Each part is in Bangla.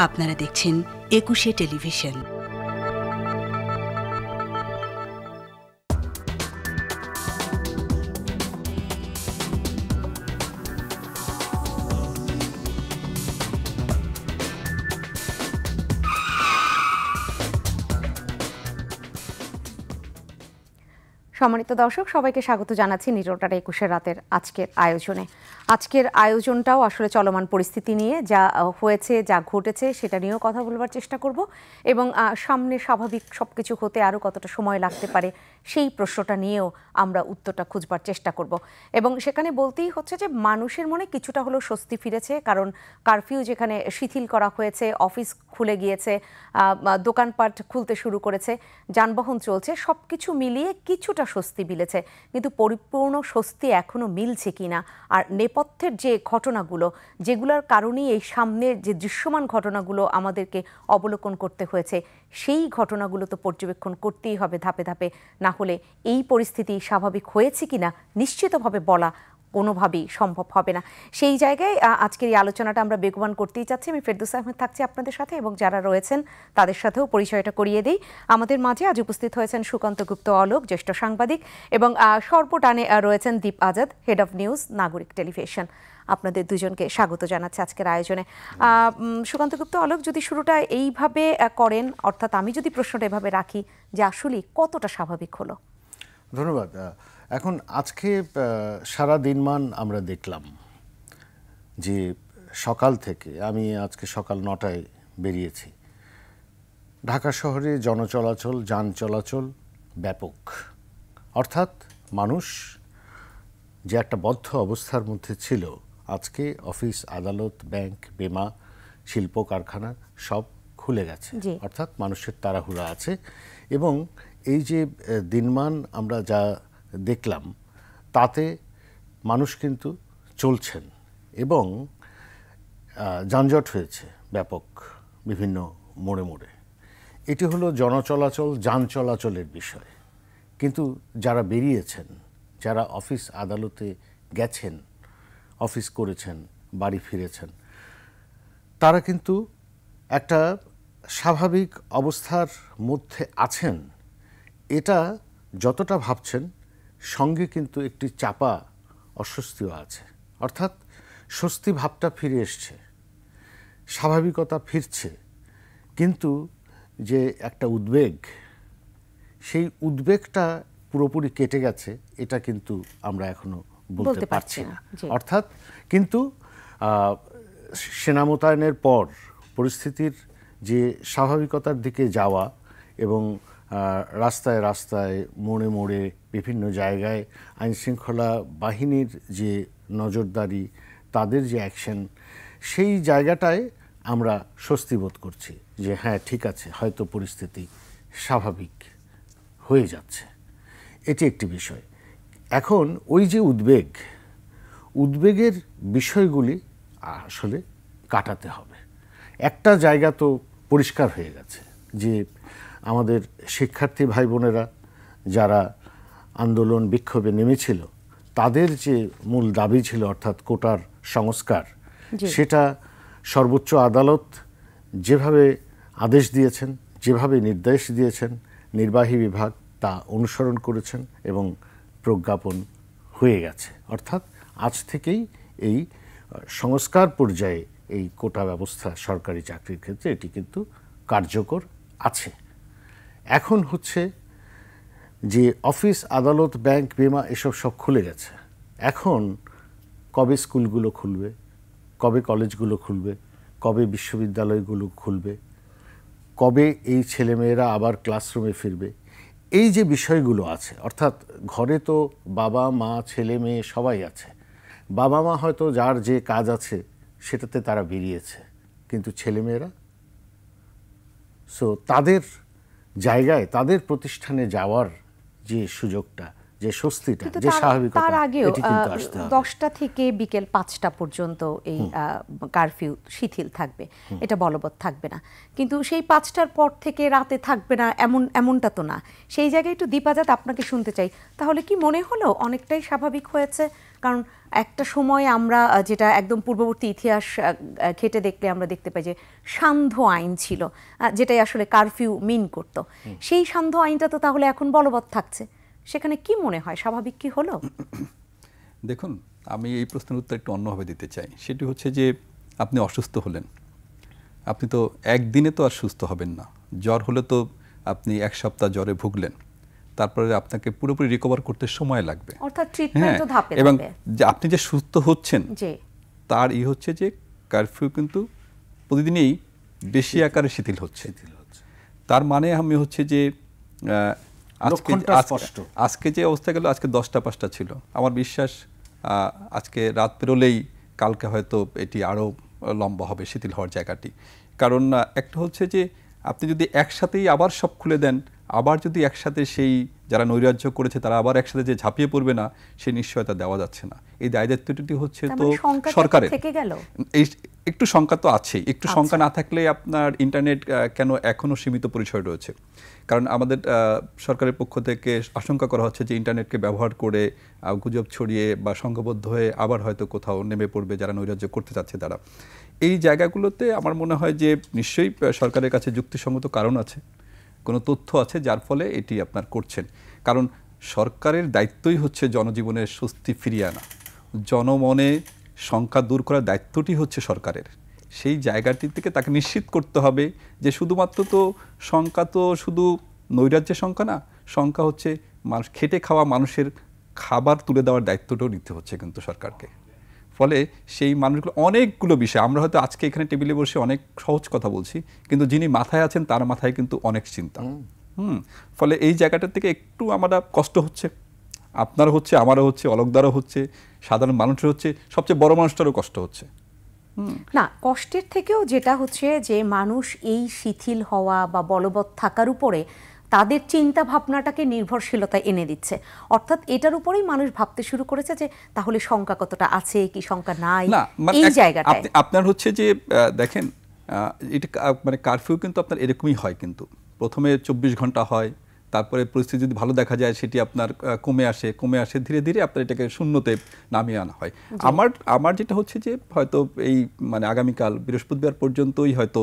আপনারা দেখছেন একুশে টেলিভিশন। সম্মানিত দর্শক, সবাইকে স্বাগত জানাচ্ছি নিরোটার 21 রাতের আজকের আয়োজনে। আজকের আয়োজনটাও আসলে চলমান পরিস্থিতি নিয়ে, যা হয়েছে, যা ঘটেছে সেটা নিয়েও কথা বলবার চেষ্টা করব এবং সামনে স্বাভাবিক সবকিছু হতে আরও কতটা সময় লাগতে পারে সেই প্রশ্নটা নিয়েও আমরা উত্তরটা খুঁজবার চেষ্টা করব। এবং সেখানে বলতেই হচ্ছে যে মানুষের মনে কিছুটা হলেও স্বস্তি ফিরেছে, কারণ কারফিউ যেখানে শিথিল করা হয়েছে, অফিস খুলে গিয়েছে, দোকানপাট খুলতে শুরু করেছে, যানবাহন চলছে, সব কিছু মিলিয়ে কিছুটা স্বস্তি মিলেছে। কিন্তু পরিপূর্ণ স্বস্তি এখনো মিলছে কিনা, আর নেপথ্যের যে ঘটনাগুলো, যেগুলোর কারণেই এই সামনের যে দৃশ্যমান ঘটনাগুলো আমাদেরকে অবলোকন করতে হয়েছে, সেই ঘটনাগুলো তো পর্যবেক্ষণ করতেই হবে ধাপে ধাপে। না হলে এই পরিস্থিতি স্বাভাবিক হয়েছে কিনা নিশ্চিতভাবে বলা কোনোভাবেই সম্ভব হবে না। সেই জায়গায় আজকের এই আলোচনাটা আমরা বেগবান করতেই চাচ্ছি। আমি ফেরদৌস আহমেদ থাকছি আপনাদের সাথে, এবং যারা রয়েছেন তাদের সাথেও পরিচয়টা করিয়ে দিই। আমাদের মাঝে আজ উপস্থিত হয়েছেন সুকান্ত গুপ্ত অলোক, জ্যেষ্ঠ সাংবাদিক, এবং সর্বটানে রয়েছেন দীপ আজাদ, হেড অফ নিউজ, নাগরিক টেলিভিশন। আপনাদের দুজনকে স্বাগত জানাচ্ছি আজকের আয়োজনে। সুকান্ত গুপ্ত অলোক, যদি শুরুটা এইভাবে করেন, অর্থাৎ আমি যদি প্রশ্নটা এভাবে রাখি যে আসলে কতটা স্বাভাবিক হলো? ধন্যবাদ। এখন আজকে সারা দিনমান আমরা দেখলাম যে সকাল থেকে, আমি আজকে সকাল 9টায় বেরিয়েছি, ঢাকা শহরে জনচলাচল, যান চলাচল ব্যাপক। অর্থাৎ মানুষ যে একটা বদ্ধ অবস্থার মধ্যে ছিল, আজকে অফিস, আদালত, ব্যাংক, বিমা, শিল্প কারখানা সব খুলে গেছে। অর্থাৎ মানুষের তাড়াহুড়া আছে। এবং এই যে দিনমান আমরা যা দেখলাম, তাতে মানুষ কিন্তু চলছেন এবং যানজট হয়েছে ব্যাপক বিভিন্ন মোড়ে মোড়ে। এটি হলো জনচলাচল, যান চলাচলের বিষয়। কিন্তু যারা বেরিয়েছেন, যারা অফিস আদালতে গেছেন, অফিস করেছেন, বাড়ি ফিরেছেন, তারা কিন্তু একটা স্বাভাবিক অবস্থার মধ্যে আছেন। এটা যতটা ভাবছেন, সঙ্গে কিন্তু একটি চাপা অস্বস্তিও আছে। অর্থাৎ স্বস্তি ভাবটা ফিরে এসছে, স্বাভাবিকতা ফিরছে, কিন্তু যে একটা উদ্বেগ, সেই উদ্বেগটা পুরোপুরি কেটে গেছে এটা কিন্তু আমরা এখনো বলতে পারছি না। অর্থাৎ কিন্তু সেনা মোতায়েনের পর পরিস্থিতির যে স্বাভাবিকতার দিকে যাওয়া এবং রাস্তায় রাস্তায়, মোড়ে মোড়ে, বিভিন্ন জায়গায় আইনশৃঙ্খলা বাহিনীর যে নজরদারি, তাদের যে অ্যাকশন, সেই জায়গাটায় আমরা স্বস্তি বোধ করছি যে হ্যাঁ, ঠিক আছে, হয়তো পরিস্থিতি স্বাভাবিক হয়ে যাচ্ছে। এটি একটি বিষয়। এখন ওই যে উদ্বেগের বিষয়গুলি আসলে কাটাতে হবে। একটা জায়গা তো পরিষ্কার হয়ে গেছে যে আমাদের শিক্ষার্থী ভাই বোনেরা যারা আন্দোলন বিক্ষোভে নেমেছিল, তাদের যে মূল দাবি ছিল, অর্থাৎ কোটার সংস্কার, সেটা সর্বোচ্চ আদালত যেভাবে আদেশ দিয়েছেন, যেভাবে নির্দেশ দিয়েছেন, নির্বাহী বিভাগ তা অনুসরণ করেছেন এবং প্রজ্ঞাপন হয়ে গেছে। অর্থাৎ আজ থেকেই এই সংস্কার পর্যায়ে এই কোটা ব্যবস্থা সরকারি চাকরির ক্ষেত্রে এটি কিন্তু কার্যকর আছে। এখন হচ্ছে যে অফিস, আদালত, ব্যাংক, বিমা এসব সব খুলে গেছে। এখন কবে স্কুলগুলো খুলবে, কবে কলেজগুলো খুলবে, কবে বিশ্ববিদ্যালয়গুলো খুলবে, কবে এই ছেলেমেয়েরা আবার ক্লাসরুমে ফিরবে, এই যে বিষয়গুলো আছে। অর্থাৎ ঘরে তো বাবা মা, ছেলে মেয়ে সবাই আছে। বাবা মা হয়তো যার যে কাজ আছে সেটাতে তারা বেরিয়েছে, কিন্তু ছেলেমেয়েরা, তাদের জায়গায়, তাদের প্রতিষ্ঠানে যাওয়ার যে সুযোগটা, যে স্বস্তিটা, কিন্তু যে স্বাভাবিকতা, তার আগেও এটি কিন্তু আসতে হবে। 10টা থেকে বিকেল 5টা পর্যন্ত এই কারফিউ শিথিল থাকবে, এটা বলবৎ থাকবে না। কিন্তু সেই 5টার পর থেকে রাতে থাকবে না এমনটা তো না। সেই জায়গায় একটু দীপাজাত আপনাকে শুনতে চাই, তাহলে কি মনে হলো অনেকটাই স্বাভাবিক হয়েছে? কারণ একটা সময় আমরা যেটা একদম পূর্ববর্তী ইতিহাস ঘেঁটে দেখলে আমরা দেখতে পাই যে সান্ধ্য আইন ছিল, যেটাই আসলে কারফিউ মিন করত। সেই সান্ধ্য আইনটা তো তাহলে এখন বলবৎ থাকছে, সেখানে কি মনে হয় স্বাভাবিক কি হলো? দেখুন, আমি এই প্রশ্নের উত্তর একটু অন্যভাবে দিতে চাই। সেটি হচ্ছে যে আপনি অসুস্থ হলেন, আপনি তো একদিনে তো আর সুস্থ হবেন না। জ্বর হলে তো আপনি 1 সপ্তাহ জ্বরে ভুগলেন, তারপরে আপনাকে পুরোপুরি রিকভার করতে সময় লাগবে। অর্থাৎ ট্রিটমেন্টও ধাপে এবং ধাপে। যে আপনি যে সুস্থ হচ্ছেন তার হচ্ছে যে কারফিউ কিন্তু প্রতিদিনই বেশি আকারে শিথিল হচ্ছে। তার মানে আমি হচ্ছে যে আজকে যে অবস্থা গেল, আজকে 10টা 5টা ছিল, আমার বিশ্বাস আজকে রাত পেরোলেই কালকে হয়তো এটি আরও লম্বা হবে শিথিল হওয়ার জায়গাটি। কারণ একটা হচ্ছে যে আপনি যদি একসাথেই আবার সব খুলে দেন, আবার যদি একসাথে সেই যারা নৈরাজ্য করেছে তারা আবার একসাথে যে ঝাঁপিয়ে পড়বে না, সেই নিশ্চয়তা দেওয়া যাচ্ছে না। এই দায়িত্বটি হচ্ছে তো সরকারের। এই একটু শঙ্কা তো আছেই, একটু শঙ্কা না থাকলে আপনার ইন্টারনেট কেন এখনও সীমিত পরিসরে রয়েছে? কারণ আমাদের সরকারের পক্ষ থেকে আশঙ্কা করা হচ্ছে যে ইন্টারনেটকে ব্যবহার করে গুজব ছড়িয়ে বা সংঘবদ্ধ হয়ে আবার হয়তো কোথাও নেমে পড়বে যারা নৈরাজ্য করতে চাচ্ছে তারা। এই জায়গাগুলোতে আমার মনে হয় যে নিশ্চয়ই সরকারের কাছে যুক্তিসঙ্গত কারণ আছে, কোনো তথ্য আছে যার ফলে এটি আপনার করছেন। কারণ সরকারের দায়িত্বই হচ্ছে জনজীবনের স্বস্তি ফিরিয়ে আনা, জনমনে শঙ্কা দূর করার দায়িত্বটি হচ্ছে সরকারের। সেই জায়গাটি থেকে তাকে নিশ্চিত করতে হবে যে শুধুমাত্র তো শঙ্কা তো শুধু নৈরাজ্যের শঙ্কা না, শঙ্কা হচ্ছে মানুষ খেটে খাওয়া মানুষের খাবার তুলে দেওয়ার দায়িত্বটাও নিতে হচ্ছে কিন্তু সরকারকে। ফলে সেই মানুষগুলো অনেকগুলো বিষয়, আমরা হয়তো আজকে এখানে টেবিলে বসে অনেক সহজ কথা বলছি, কিন্তু যিনি মাথায় আছেন তার মাথায় কিন্তু অনেক চিন্তা। ফলে এই জায়গাটার থেকে একটু আমরা কষ্ট হচ্ছে, আপনারও হচ্ছে, আমারও হচ্ছে, অলোকদারও হচ্ছে, সাধারণ মানুষের হচ্ছে, সবচেয়ে বড় মানুষটারও কষ্ট হচ্ছে। না, কষ্টের থেকেও যেটা হচ্ছে যে মানুষ এই শিথিল হওয়া বা বলবৎ থাকার উপরে তাদের চিন্তা ভাবনাটাকে নির্ভরশীলতা এনে দিচ্ছে। অর্থাৎ এটার উপরেই মানুষ ভাবতে শুরু করেছে যে তাহলে শঙ্কা কতটা আছে কি শঙ্কা নাই, এই জায়গাটায় আপনার হচ্ছে যে দেখেন, এটা মানে কারফিউ কিন্তু আপনার এরকমই হয়, কিন্তু প্রথমে 24 ঘন্টা হয়, তারপরে পরিস্থিতি যদি ভালো দেখা যায় সেটি আপনার কমে আসে ধীরে ধীরে আপনার এটাকে শূন্যতে নামিয়ে আনা হয়। আমার যেটা হচ্ছে যে হয়তো এই মানে আগামীকাল বৃহস্পতিবার পর্যন্তই হয়তো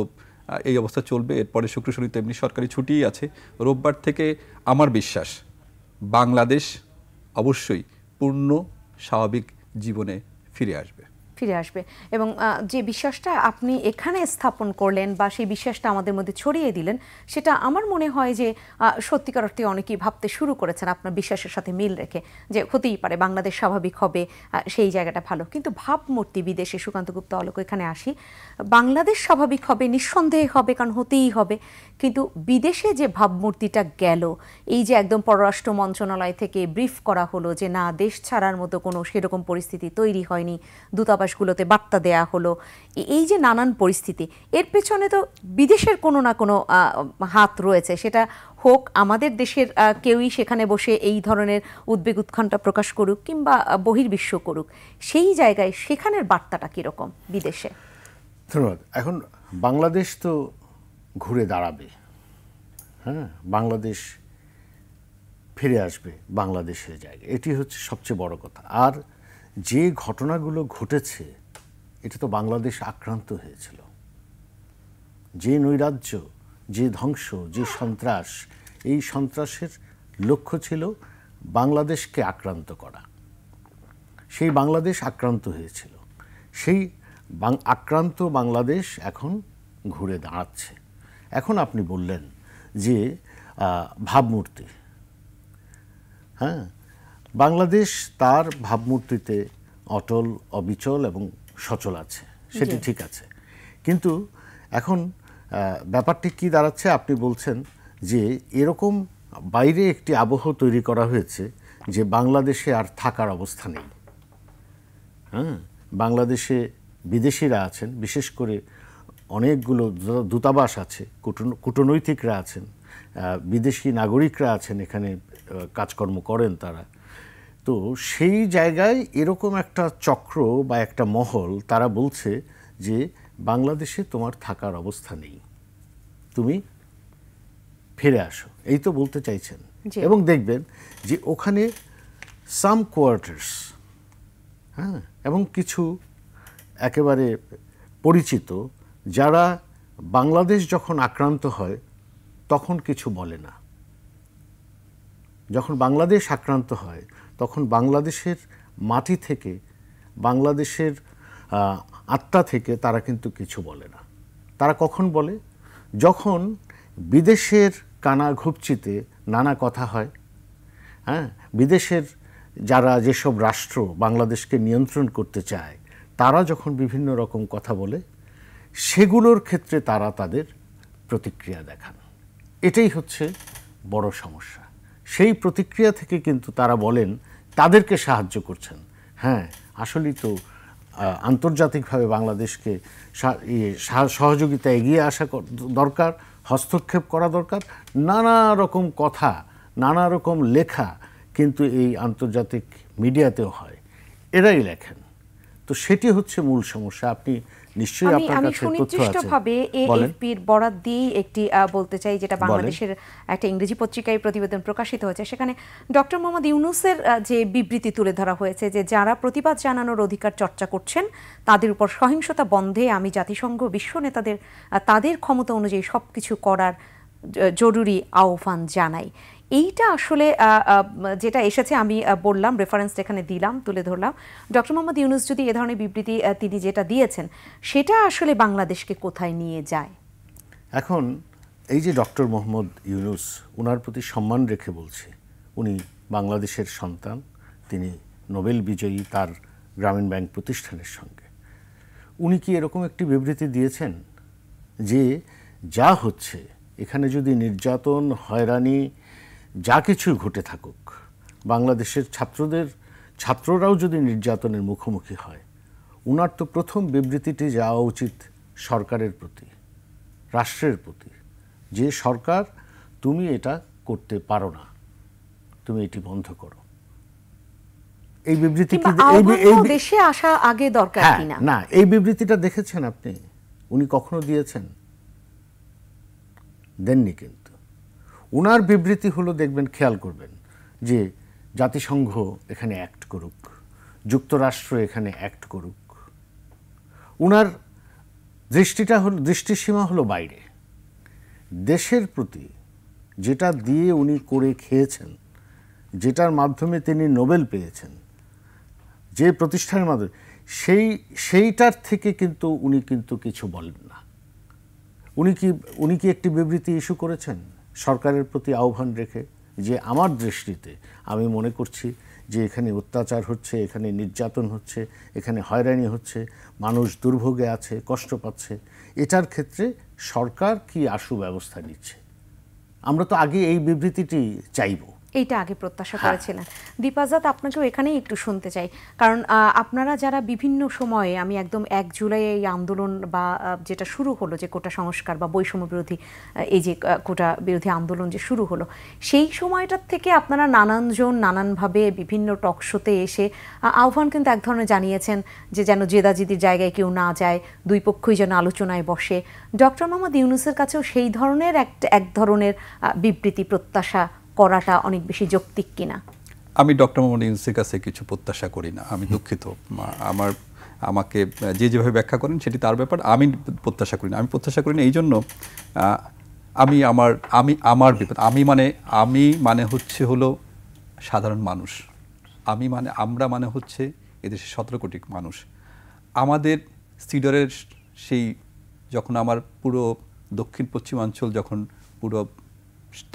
এই অবস্থা চলবে, এরপরে শুক্র শনি তো এমনি সরকারি ছুটিই আছে। রোববার থেকে আমার বিশ্বাস বাংলাদেশ অবশ্যই পূর্ণ স্বাভাবিক জীবনে ফিরে আসবে এবং যে বিশ্বাসটা আপনি এখানে স্থাপন করলেন বা সেই বিশ্বাসটা আমাদের মধ্যে ছড়িয়ে দিলেন, সেটা আমার মনে হয় যে সত্যিকার অর্থে অনেকেই ভাবতে শুরু করেছেন আপনার বিশ্বাসের সাথে মিল রেখে যে হতেই পারে বাংলাদেশ স্বাভাবিক হবে, সেই জায়গাটা ভালো। কিন্তু ভাবমূর্তি বিদেশে, সুকান্ত গুপ্তা অলোক এখানে আসি, বাংলাদেশ স্বাভাবিক হবে নিঃসন্দেহে হবে, কারণ হতেই হবে, কিন্তু বিদেশে যে ভাবমূর্তিটা গেল, এই যে একদম পররাষ্ট্র মন্ত্রণালয় থেকে ব্রিফ করা হলো যে না, দেশ ছাড়ার মতো কোনো সেরকম পরিস্থিতি তৈরি হয়নি, দূতাবাসগুলোতে বার্তা দেয়া হলো, এই যে নানান পরিস্থিতি, এর পেছনে তো বিদেশের কোনো না কোনো হাত রয়েছে। সেটা হোক আমাদের দেশের কেউই সেখানে বসে এই ধরনের উদ্বেগ উৎকণ্ঠা প্রকাশ করুক কিংবা বহির্বিশ্ব করুক, সেই জায়গায় সেখানের বার্তাটা কীরকম বিদেশে? ধন্যবাদ। এখন বাংলাদেশ তো ঘুরে দাঁড়াবে, হ্যাঁ, বাংলাদেশ ফিরে আসবে বাংলাদেশের জায়গায়, এটি হচ্ছে সবচেয়ে বড় কথা। আর যে ঘটনাগুলো ঘটেছে এটা তো বাংলাদেশ আক্রান্ত হয়েছিল, যে নৈরাজ্য, যে ধ্বংস, যে সন্ত্রাস, এই সন্ত্রাসের লক্ষ্য ছিল বাংলাদেশকে আক্রান্ত করা। সেই বাংলাদেশ আক্রান্ত হয়েছিল, সেই আক্রান্ত বাংলাদেশ এখন ঘুরে দাঁড়াচ্ছে। এখন আপনি বললেন যে ভাবমূর্তি, হ্যাঁ, বাংলাদেশ তার ভাবমূর্তিতে অটল, অবিচল এবং সচল আছে, সেটি ঠিক আছে। কিন্তু এখন ব্যাপারটি কি দাঁড়াচ্ছে, আপনি বলছেন যে এরকম বাইরে একটি আবহ তৈরি করা হয়েছে যে বাংলাদেশে আর থাকার অবস্থা নেই। হ্যাঁ, বাংলাদেশে বিদেশিরা আছেন, বিশেষ করে অনেকগুলো দূতাবাস আছে, কূটনৈতিকরা আছেন, বিদেশি নাগরিকরা আছেন, এখানে কাজকর্ম করেন তারা, তো সেই জায়গায় এরকম একটা চক্র বা একটা মহল তারা বলছে যে বাংলাদেশে তোমার থাকার অবস্থা নেই, তুমি ফিরে আসো, এই তো বলতে চাইছেন। এবং দেখবেন যে ওখানে সাম কোয়ার্টার্স, হ্যাঁ, এবং কিছু একেবারে পরিচিত যারা বাংলাদেশ যখন আক্রান্ত হয় তখন কিছু বলে না, যখন বাংলাদেশ আক্রান্ত হয় তখন বাংলাদেশের মাটি থেকে, বাংলাদেশের আত্মা থেকে তারা কিন্তু কিছু বলে না। তারা কখন বলে? যখন বিদেশের কানা ঘুপচিতে নানা কথা হয়, হ্যাঁ, বিদেশের যারা যেসব রাষ্ট্র বাংলাদেশকে নিয়ন্ত্রণ করতে চায় তারা যখন বিভিন্ন রকম কথা বলে, সেগুলোর ক্ষেত্রে তারা তাদের প্রতিক্রিয়া দেখান। এটাই হচ্ছে বড় সমস্যা। সেই প্রতিক্রিয়া থেকে কিন্তু তারা বলেন তাদেরকে সাহায্য করছেন। হ্যাঁ, আসলেই তো আন্তর্জাতিকভাবে বাংলাদেশকে সহযোগিতা এগিয়ে আসা দরকার, হস্তক্ষেপ করা দরকার। নানা রকম কথা, নানা রকম লেখা কিন্তু এই আন্তর্জাতিক মিডিয়াতেও হয়, এরাই লেখেন। তো সেটি হচ্ছে মূল সমস্যা। আপনি নিশ্চয়ই আপনার কাছে তথ্য আছে। সুনির্দিষ্টভাবে এএফপির বরাত দিয়ে একটি বলতে চাই, যেটা বাংলাদেশের একটা ইংরেজি পত্রিকায় প্রতিবেদন প্রকাশিত হয়েছে। সেখানে ডক্টর মোহাম্মদ ইউনূসের যে বিবৃতি তুলে ধরা হয়েছে যে যারা প্রতিবাদ জানানোর অধিকার চর্চা করছেন তাদের উপর সহিংসতা বন্ধে আমি জাতিসংঘ বিশ্ব নেতাদের তাদের ক্ষমতা অনুযায়ী সবকিছু করার জরুরি আহ্বান জানাই। এইটা আসলে যেটা এসেছে, আমি বললাম, রেফারেন্স এখানে দিলাম, তুলে ধরলাম। ডক্টর মোহাম্মদ ইউনূস যদি এ ধরনের বিবৃতি তিনি যেটা দিয়েছেন, সেটা আসলে বাংলাদেশকে কোথায় নিয়ে যায়? এখন এই যে ডক্টর মোহাম্মদ ইউনূস, ওনার প্রতি সম্মান রেখে বলছে, উনি বাংলাদেশের সন্তান, তিনি নোবেল বিজয়ী তার গ্রামীণ ব্যাংক প্রতিষ্ঠানের সঙ্গে। উনি কি এরকম একটি বিবৃতি দিয়েছেন যে যা হচ্ছে এখানে যদি নির্যাতন, হয়রানি, যা কিছু ঘটে থাকুক, বাংলাদেশের ছাত্ররাও যদি নির্যাতনের মুখোমুখি হয়, উনার তো প্রথম বিবৃতিটি যাওয়া উচিত সরকারের প্রতি, রাষ্ট্রের প্রতি, যে সরকার তুমি এটা করতে পারো না, তুমি এটি বন্ধ করো। এই বিবৃতি কি দেশে আসা আগে দরকার কিনা? না, এই বিবৃতিটা দেখেছেন আপনি? উনি কখনো দিয়েছেন? দেননি। কিন্তু উনার বিবৃতি হলো, দেখবেন, খেয়াল করবেন যে জাতিসংঘ এখানে অ্যাক্ট করুক, যুক্তরাষ্ট্র এখানে অ্যাক্ট করুক। উনার দৃষ্টিসীমা হলো বাইরে। দেশের প্রতি যেটা দিয়ে উনি করে খেয়েছেন, যেটার মাধ্যমে তিনি নোবেল পেয়েছেন, যে প্রতিষ্ঠানের মাধ্যমে, সেইটার থেকে কিন্তু উনি কিন্তু কিছু বলেন না। উনি কি একটি বিবৃতি ইস্যু করেছেন সরকারের প্রতি আহ্বান রেখে যে আমার দৃষ্টিতে আমি মনে করছি যে এখানে অত্যাচার হচ্ছে, এখানে নির্যাতন হচ্ছে, এখানে হয়রানি হচ্ছে, মানুষ দুর্ভোগে আছে, কষ্ট পাচ্ছে, এটার ক্ষেত্রে সরকার কি আশু ব্যবস্থা নিচ্ছে? আমরা তো আগে এই বিবৃতিটি চাইব, এইটা আগে প্রত্যাশা করেছিলেন। দীপাজাত, আপনাকেও এখানেই একটু শুনতে চাই, কারণ আপনারা যারা বিভিন্ন সময়ে, আমি একদম 1 জুলাই এই আন্দোলন বা যেটা শুরু হলো যে কোটা সংস্কার বা বৈষম্য বিরোধী, এই যে কোটা বিরোধী আন্দোলন যে শুরু হলো, সেই সময়টার থেকে আপনারা নানানজন নানানভাবে বিভিন্ন টক শোতে এসে আহ্বান কিন্তু এক ধরনের জানিয়েছেন যে যেন জেদাজিদির জায়গায় কেউ না যায়, দুই পক্ষই যেন আলোচনায় বসে। ডক্টর মোহাম্মদ ইউনূসের কাছেও সেই ধরনের এক ধরনের বিবৃতি প্রত্যাশা করাটা অনেক বেশি যৌক্তিক কিনা? আমি ডক্টর মোহাম্মদ ইউনূসের কাছে কিছু প্রত্যাশা করি না। আমি দুঃখিত, আমাকে যেভাবে ব্যাখ্যা করেন সেটি তার ব্যাপার, আমি প্রত্যাশা করি না। আমি প্রত্যাশা করি না এই জন্য, আমার বিপদ, আমি মানে হচ্ছে হলো সাধারণ মানুষ, আমরা মানে হচ্ছে এদেশে 17 কোটি মানুষ। আমাদের সিডরের সেই যখন আমার পুরো দক্ষিণ পশ্চিমাঞ্চল যখন পুরো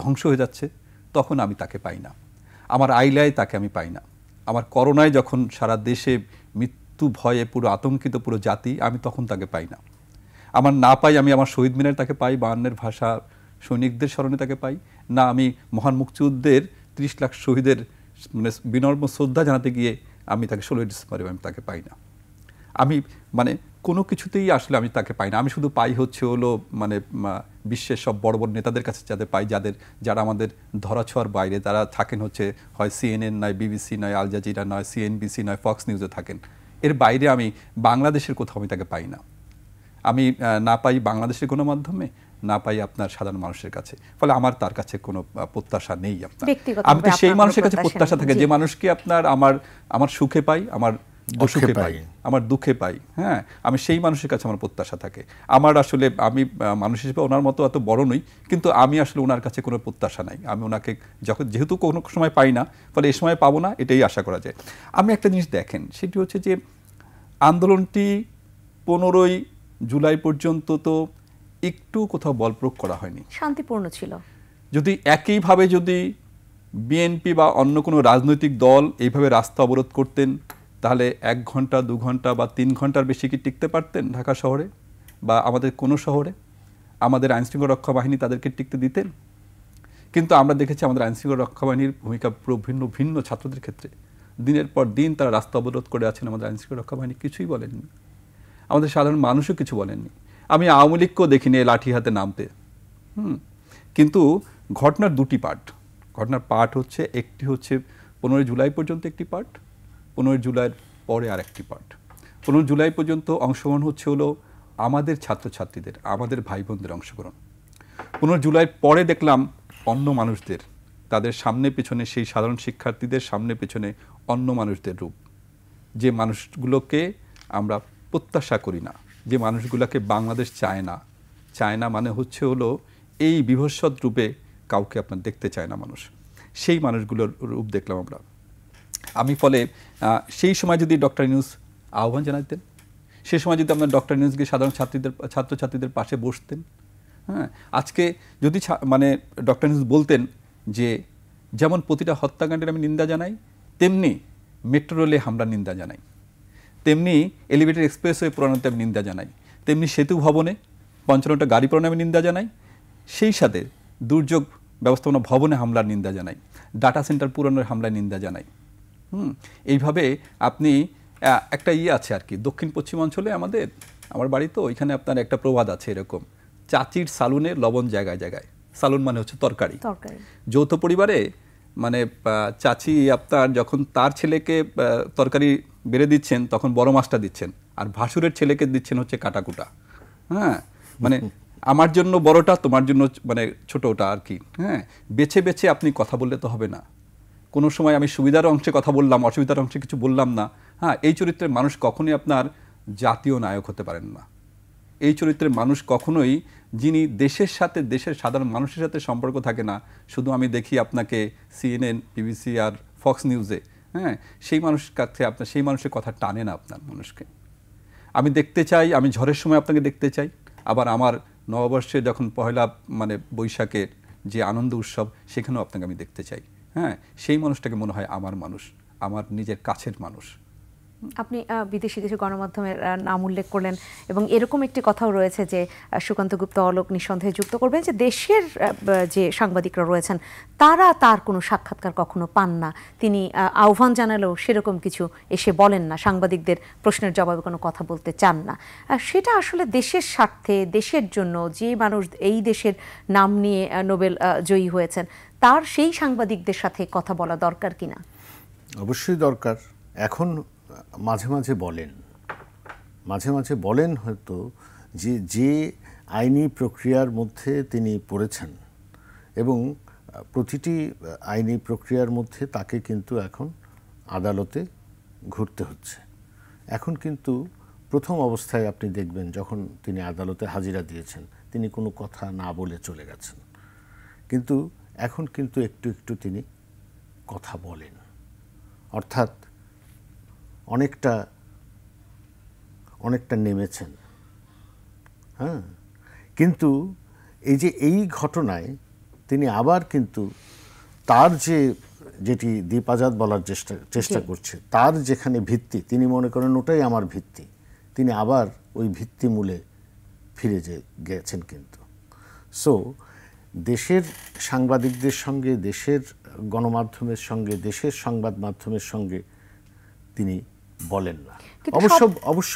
ধ্বংস হয়ে যাচ্ছে, তখন আমি তাকে পাই না। আমার আইলায় তাকে আমি পাই না। আমার করোনায় যখন সারা দেশে মৃত্যু ভয়ে পুরো আতঙ্কিত পুরো জাতি, আমি তখন তাকে পাই না। আমার না পাই, আমি আমার শহীদ মিনারে তাকে পাই, 52-এর ভাষা সৈনিকদের স্মরণে তাকে পাই না, আমি মহান মুক্তিযুদ্ধের 30 লাখ শহীদের বিনম্র শ্রদ্ধা জানাতে গিয়ে আমি তাকে 16ই ডিসেম্বরে আমি তাকে পাই না। আমি কোনো কিছুতেই আসলে আমি তাকে পাই না। আমি শুধু পাই হচ্ছে হলো মানে বিশ্বের সব বড় বড় নেতাদের কাছে যাদের পাই, যারা আমাদের ধরাছোঁয়ার বাইরে, তারা থাকেন হচ্ছে হয় CNN নয়, BBC নয়, আল জাজিরা নয়, CNBC নয়, ফক্স নিউজে থাকেন। এর বাইরে আমি বাংলাদেশের কোথাও আমি তাকে পাই না। আমি না পাই বাংলাদেশের কোনো মাধ্যমে, না পাই আপনার সাধারণ মানুষের কাছে। ফলে আমার তার কাছে কোনো প্রত্যাশা নেই। আপনার আমি তো সেই মানুষের কাছে প্রত্যাশা থাকে যে মানুষকে আপনার আমার সুখে পাই, আমার অসুখে পাই, আমার দুঃখে পাই। হ্যাঁ, আমি সেই মানুষের কাছে আমার প্রত্যাশা থাকে। আমার আসলে আমি মানুষ হিসেবে ওনার মতো এত বড় নই, কিন্তু আমি আসলে ওনার কাছে কোনো প্রত্যাশা নাই। আমি ওনাকে যেহেতু কোনো সময় পাই না, ফলে এই সময় পাবো না, এটাই আশা করা যায়। আপনি একটা জিনিস দেখেন, সেটি হচ্ছে যে আন্দোলনটি 15ই জুলাই পর্যন্ত তো একটু কোথাও বল প্রয়োগ করা হয়নি, শান্তিপূর্ণ ছিল। যদি একইভাবে যদি বিএনপি বা অন্য কোনো রাজনৈতিক দল এইভাবে রাস্তা অবরোধ করতেন, তাহলে 1 ঘন্টা 2 ঘন্টা বা 3 ঘন্টার বেশি কি টিকতে পারতেন ঢাকা শহরে বা আমাদের কোনো শহরে? আমাদের আইনশৃঙ্খলা রক্ষা বাহিনী তাদেরকে টিকতে দিতেন? কিন্তু আমরা দেখেছি আমাদের আইনশৃঙ্খলা রক্ষা বাহিনীর ভূমিকা পুরো ভিন্ন ভিন্ন ছাত্রদের ক্ষেত্রে। দিনের পর দিন তারা রাস্তা অবরোধ করে আছেন, আমাদের আইনশৃঙ্খলা রক্ষা বাহিনী কিছুই বলেননি, আমাদের সাধারণ মানুষও কিছু বলেননি। আমি আওয়ামী লীগকেও দেখিনি লাঠি হাতে নামতে। কিন্তু ঘটনার 2টি পার্ট। ঘটনার পার্ট হচ্ছে, একটি হচ্ছে 15 জুলাই পর্যন্ত একটি পার্ট, 15 জুলাইয়ের পরে আর একটি পার্ট। 15 জুলাই পর্যন্ত অংশগ্রহণ হচ্ছে হলো আমাদের ছাত্রছাত্রীদের, আমাদের ভাই বোনদের অংশগ্রহণ। 15 জুলাইয়ের পরে দেখলাম অন্য মানুষদের, তাদের সামনে পেছনে, সেই সাধারণ শিক্ষার্থীদের সামনে পেছনে অন্য মানুষদের রূপ, যে মানুষগুলোকে আমরা প্রত্যাশা করি না, যে মানুষগুলোকে বাংলাদেশ চায় না। চায় না মানে হচ্ছে হলো এই বিভৎসৎ রূপে কাউকে আপনার দেখতে চায় না মানুষ, সেই মানুষগুলোর রূপ দেখলাম আমরা। আমি ফলে সেই সময় যদি ডক্টর ইউনূস আহ্বান জানাতেন, সেই সময় যদি আপনার ডক্টর ইউনূস গিয়ে সাধারণ ছাত্রছাত্রীদের পাশে বসতেন, হ্যাঁ, আজকে যদি মানে ডক্টর ইউনূস বলতেন যে যেমন প্রতিটা হত্যাকাণ্ডের আমি নিন্দা জানাই, তেমনি মেট্রো রেলে হামলা নিন্দা জানাই, তেমনি এলিভেটেড এক্সপ্রেসওয়ে পোড়ানোতে আমি নিন্দা জানাই, তেমনি সেতু ভবনে 55টা গাড়ি পোড়ানো আমি নিন্দা জানাই, সেই সাথে দুর্যোগ ব্যবস্থাপনা ভবনে হামলার নিন্দা জানাই, ডাটা সেন্টার পুরানোর হামলার নিন্দা জানাই। এইভাবে আপনি একটা আছে আর কি, দক্ষিণ পশ্চিম অঞ্চলে আমার বাড়ি তো, ওইখানে আপনার একটা প্রবাদ আছে এরকম, চাচির সালুনে লবণ জায়গায় জায়গায়। সালুন মানে হচ্ছে তরকারি। যৌথ পরিবারে মানে চাচি আপনার যখন তার ছেলেকে তরকারি বেড়ে দিচ্ছেন, তখন বড় মাছটা দিচ্ছেন, আর ভাসুরের ছেলেকে দিচ্ছেন হচ্ছে কাটাকুটা। হ্যাঁ, মানে আমার জন্য বড়টা, তোমার জন্য মানে ছোটটা আর কি। হ্যাঁ, বেছে বেছে আপনি কথা বললে তো হবে না। কোনো সময় আমি সুবিধার অংশে কথা বললাম, অসুবিধার অংশে কিছু বললাম না। হ্যাঁ, এই চরিত্রের মানুষ কখনোই আপনার জাতীয় নায়ক হতে পারেন না। এই চরিত্রের মানুষ কখনোই, যিনি দেশের সাথে, দেশের সাধারণ মানুষের সাথে সম্পর্ক থাকে না, শুধু আমি দেখি আপনাকে CNN, BBC আর ফক্স নিউজে, হ্যাঁ, সেই মানুষ কাছে আপনার সেই মানুষের কথা টানে না আপনার মানুষকে। আমি দেখতে চাই, আমি ঝড়ের সময় আপনাকে দেখতে চাই, আবার আমার নববর্ষে যখন পহেলা মানে বৈশাখের যে আনন্দ উৎসব, সেখানেও আপনাকে আমি দেখতে চাই। হ্যাঁ, সেই মানুষটাকে মনে হয় আমার মানুষ, আমার নিজের কাছের মানুষ। আপনি বিদেশি কিছু গণমাধ্যমের নাম উল্লেখ করলেন, এবং এরকম একটি কথাও রয়েছে যে সুকান্ত গুপ্ত অলোক নিঃসন্দেহে যুক্ত করবেন যে দেশের যে সাংবাদিকরা রয়েছেন তারা তার কোনো সাক্ষাৎকার কখনো পান না। তিনি আহ্বান জানালেও সেরকম কিছু এসে বলেন না, সাংবাদিকদের প্রশ্নের জবাবে কোনো কথা বলতে চান না। সেটা আসলে দেশের স্বার্থে, দেশের জন্য, যে মানুষ এই দেশের নাম নিয়ে নোবেল জয়ী হয়েছেন, তার সেই সাংবাদিকদের সাথে কথা বলা দরকার কিনা? অবশ্যই দরকার। এখন মাঝে মাঝে বলেন হয়তো যে আইনি প্রক্রিয়ার মধ্যে তিনি পড়েছেন, এবং প্রতিটি আইনি প্রক্রিয়ার মধ্যে তাকে কিন্তু এখন আদালতে ঘুরতে হচ্ছে। এখন কিন্তু প্রথম অবস্থায় আপনি দেখবেন যখন তিনি আদালতে হাজিরা দিয়েছেন, তিনি কোনো কথা না বলে চলে গেছেন, কিন্তু এখন কিন্তু একটু একটু তিনি কথা বলেন, অর্থাৎ অনেকটা নেমেছেন। হ্যাঁ, কিন্তু এই ঘটনায় তিনি আবার কিন্তু তার যেটি দীপ আজাদ বলার চেষ্টা করছে, তার যেখানে ভিত্তি, তিনি মনে করেন ওটাই আমার ভিত্তি, তিনি আবার ওই ভিত্তিমূলে ফিরে গেছেন কিন্তু। সো দেশের সাংবাদিকদের সঙ্গে, দেশের গণমাধ্যমের সঙ্গে, দেশের সংবাদ মাধ্যমের সঙ্গে তিনি বলেন না। অবশ্য অবশ্য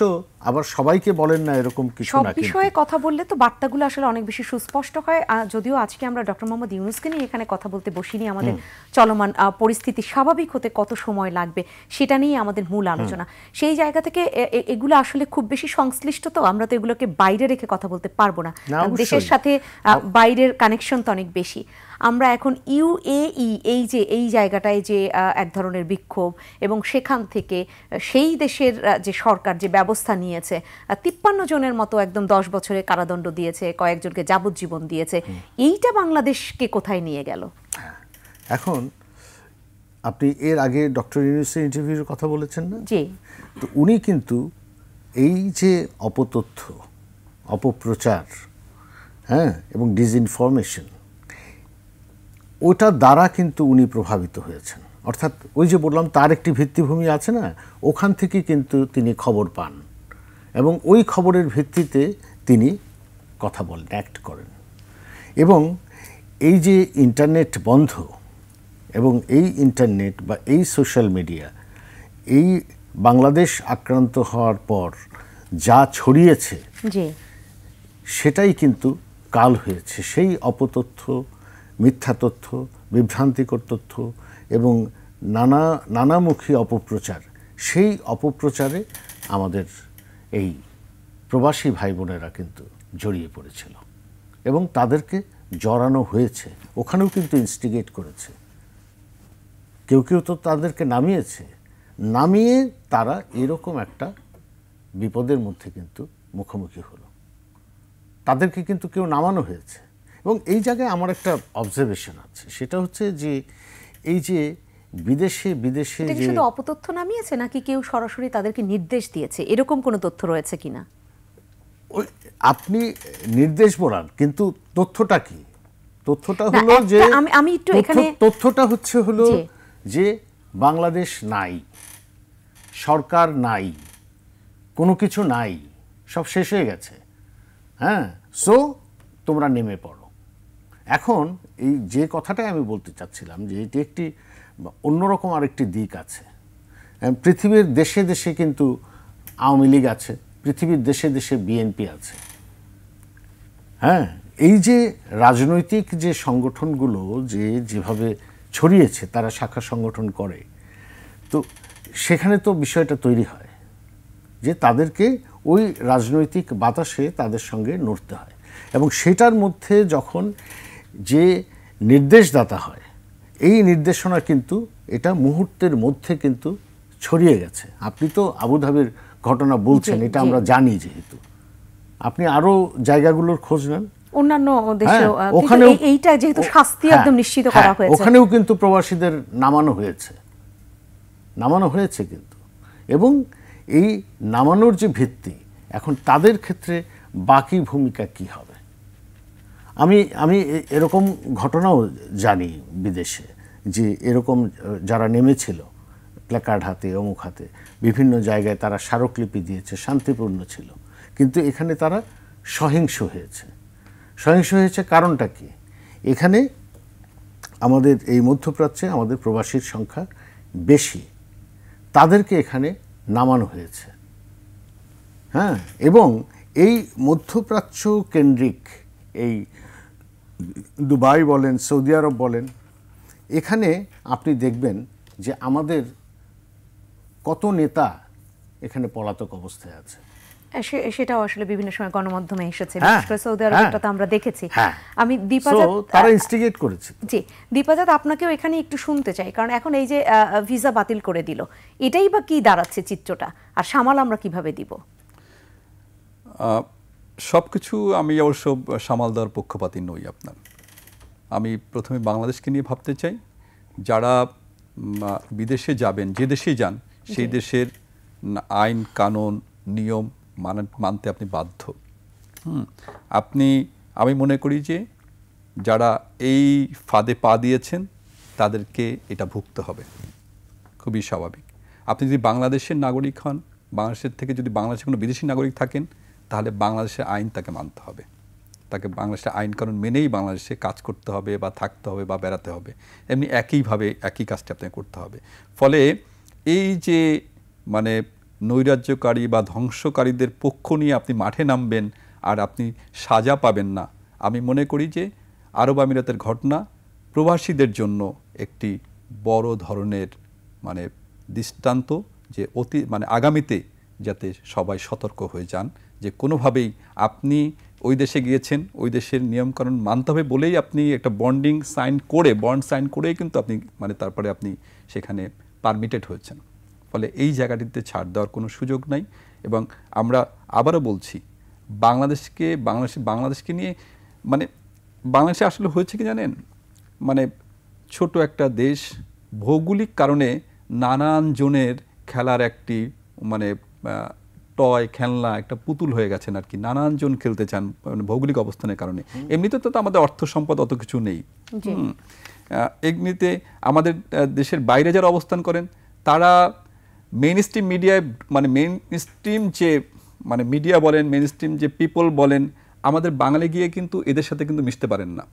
আবার সবাইকে বলেন না এরকম কিছু সব না, বিষয়ে কথা বললে তো বার্তাগুলো আসলে অনেক বেশি সুস্পষ্ট হয়। যদিও আজকে আমরা ডক্টর মোহাম্মদ ইউনূসকে নিয়ে এখানে কথা বলতে বসিনি, আমাদের চলমান পরিস্থিতি স্বাভাবিক হতে কত সময় লাগবে সেটা নিয়ে আমাদের মূল আলোচনা। সেই জায়গা থেকে এগুলো আসলে খুব বেশি সংশ্লিষ্ট, তো আমরা তো এগুলোকে বাইরে রেখে কথা বলতে পারবো না, দেশের সাথে বাইরের কানেকশন তো অনেক বেশি। আমরা এখন ইউএই এই জায়গাটায় যে এক ধরনের বিক্ষোভ এবং সেখান থেকে সেই দেশের যে সরকার যে ব্যবস্থা নিয়েছে, 53 জনের মতো একদম 10 বছরের কারাদণ্ড দিয়েছে, কয়েকজনকে যাবজ্জীবন দিয়েছে, এইটা বাংলাদেশকে কোথায় নিয়ে গেল? এখন আপনি এর আগে ডক্টর ইউনূসের ইন্টারভিউর কথা বলেছেন না? জি। তো উনি কিন্তু এই যে অপতথ্য, অপপ্রচার, হ্যাঁ, এবং ডিসইনফরমেশন, ওটা দ্বারা কিন্তু উনি প্রভাবিত হয়েছেন। অর্থাৎ ওই যে বললাম তার একটি ভিত্তিভূমি আছে না, ওখান থেকে কিন্তু তিনি খবর পান এবং ওই খবরের ভিত্তিতে তিনি কথা বলেন, অ্যাক্ট করেন। এবং এই যে ইন্টারনেট বন্ধ এবং এই ইন্টারনেট বা এই সোশ্যাল মিডিয়া এই বাংলাদেশ আক্রান্ত হওয়ার পর যা ছড়িয়েছে সেটাই কিন্তু কাল হয়েছে সেই অপতথ্য, মিথ্যা তথ্য, বিভ্রান্তিকর তথ্য এবং নানামুখী অপপ্রচার। সেই অপপ্রচারে আমাদের এই প্রবাসী ভাই বোনেরা কিন্তু জড়িয়ে পড়েছিল এবং তাদেরকে জড়ানো হয়েছে, ওখানেও কিন্তু ইনস্টিগেট করেছে। কেউ কেউ তো তাদেরকে নামিয়ে তারা এরকম একটা বিপদের মধ্যে কিন্তু মুখোমুখি হলো। তাদেরকে কিন্তু কেউ নামানো হয়েছে। এবং এই জায়গায় আমার একটা অবজারভেশন আছে, সেটা হচ্ছে যে এই যে বিদেশে যে শুধু অপতথ্য নামিয়েছে নাকি কেউ সরাসরি তাদেরকে নির্দেশ দিয়েছে, এরকম কোনো তথ্য রয়েছে কিনা? আপনি নির্দেশ বলান, কিন্তু তথ্যটা কি? তথ্যটা হলো যে আমি একটু এখানে তথ্যটা হলো যে বাংলাদেশ নাই, সরকার নাই, কোনো কিছু নাই, সব শেষ হয়ে গেছে, হ্যাঁ, সো তোমরা নেমে পড়ো। এখন এই যে কথাটাই আমি বলতে চাচ্ছিলাম যে এটি একটি অন্যরকম আরেকটি দিক আছে। পৃথিবীর দেশে দেশে কিন্তু আওয়ামী লীগ আছে, পৃথিবীর দেশে দেশে বিএনপি আছে, হ্যাঁ। এই যে রাজনৈতিক যে সংগঠনগুলো যেভাবে ছড়িয়েছে, তারা শাখা সংগঠন করে, তো সেখানে তো বিষয়টা তৈরি হয় যে তাদেরকে ওই রাজনৈতিক বাতাসে তাদের সঙ্গে নড়তে হয় এবং সেটার মধ্যে যখন যে নির্দেশদাতা হয়, এই নির্দেশনা কিন্তু এটা মুহূর্তের মধ্যে কিন্তু ছড়িয়ে গেছে। আপনি তো আবুধাবির ঘটনা বলছেন, এটা আমরা জানি, যেহেতু আপনি আরো জায়গাগুলোর খোঁজ নেন, অন্যান্য দেশেও এইটা যেহেতু শাস্তি একদম নিশ্চিত করা হয়েছে, ওখানেও কিন্তু প্রবাসীদের নামানো হয়েছে কিন্তু। এবং এই নামানোর যে ভিত্তি, এখন তাদের ক্ষেত্রে বাকি ভূমিকা কি হবে? আমি এরকম ঘটনাও জানি বিদেশে, যে এরকম যারা নেমেছিল প্ল্যাকার্ড হাতে, অমুক হাতে, বিভিন্ন জায়গায় তারা স্মারকলিপি দিয়েছে, শান্তিপূর্ণ ছিল, কিন্তু এখানে তারা সহিংস হয়েছে। কারণটা কি? এখানে আমাদের এই মধ্যপ্রাচ্যে আমাদের প্রবাসীর সংখ্যা বেশি, তাদেরকে এখানে নামানো হয়েছে, হ্যাঁ। এবং এই মধ্যপ্রাচ্য কেন্দ্রিক এই দুবাই বলেন, সৌদি আরব বলেন, এখানে আপনি দেখবেন যে আমাদের কত নেতা এখানে পলাতক অবস্থায় আছে। সেটাও আসলে বিভিন্ন সময় গণমাধ্যমে এসেছে, বিশেষ করে সৌদি আরবটা তো আমরা দেখেছি। আমি তারা ইনস্টিগেট করেছে। জি, দীপাজাত, আপনাকেও এখানে একটু শুনতে চাই, কারণ এখন এই যে ভিসা বাতিল করে দিল, এটাই বা কি দাঁড়াচ্ছে চিত্রটা, আর সামাল আমরা কিভাবে দিব? সবকিছু আমি অবশ্য সামাল দেওয়ার পক্ষপাতী নই। আমি প্রথমে বাংলাদেশকে নিয়ে ভাবতে চাই। যারা বিদেশে যাবেন, যে দেশেই যান, সেই দেশের আইন কানুন নিয়ম মানতে আপনি বাধ্য। আমি মনে করি যে যারা এই ফাঁদে পা দিয়েছেন তাদেরকে এটা ভুগতে হবে, খুবই স্বাভাবিক। আপনি যদি বাংলাদেশের নাগরিক হন, বাংলাদেশের থেকে যদি বাংলাদেশে কোনো বিদেশি নাগরিক থাকেন, তাহলে বাংলাদেশের আইন তাকে মানতে হবে, তাকে বাংলাদেশের আইন কানুন মেনেই বাংলাদেশে কাজ করতে হবে বা থাকতে হবে বা বেড়াতে হবে, এমনি একইভাবে একই কাজটা আপনাকে করতে হবে। ফলে এই যে নৈরাজ্যকারী বা ধ্বংসকারীদের পক্ষ নিয়ে আপনি মাঠে নামবেন আর আপনি সাজা পাবেন না। আমি মনে করি যে আরব আমিরাতের ঘটনা প্রবাসীদের জন্য একটি বড় ধরনের মানে দৃষ্টান্ত, যে আগামীতে যাতে সবাই সতর্ক হয়ে যান যে কোনোভাবেই আপনি ওই দেশে গিয়েছেন, ওই দেশের নিয়মকানুন মানতে হবে বলেই আপনি একটা বন্ড সাইন করেই কিন্তু আপনি তারপরে আপনি সেখানে পারমিটেড হয়েছেন। ফলে এই জায়গাটিতে ছাড় দেওয়ার কোনো সুযোগ নাই। এবং আমরা আবারও বলছি, বাংলাদেশকে নিয়ে বাংলাদেশে আসলে হয়েছে কি জানেন, ছোট একটা দেশ, ভৌগোলিক কারণে নানান জনের খেলার একটি টয় খেলনা, একটা পুতুল হয়ে গেছেন আর কি। নানান জন খেলতে চান ভৌগোলিক অবস্থানের কারণে। এমনিতে তো আমাদের অর্থ সম্পদ অত কিছু নেই। এমনিতে আমাদের দেশের বাইরে যারা অবস্থান করেন তারা মেইন স্ট্রিম মিডিয়ায় মেইন স্ট্রিম যে মিডিয়া বলেন, মেইন স্ট্রিম যে পিপল বলেন, আমাদের বাঙালি গিয়ে কিন্তু এদের সাথে কিন্তু মিশতে পারেন না।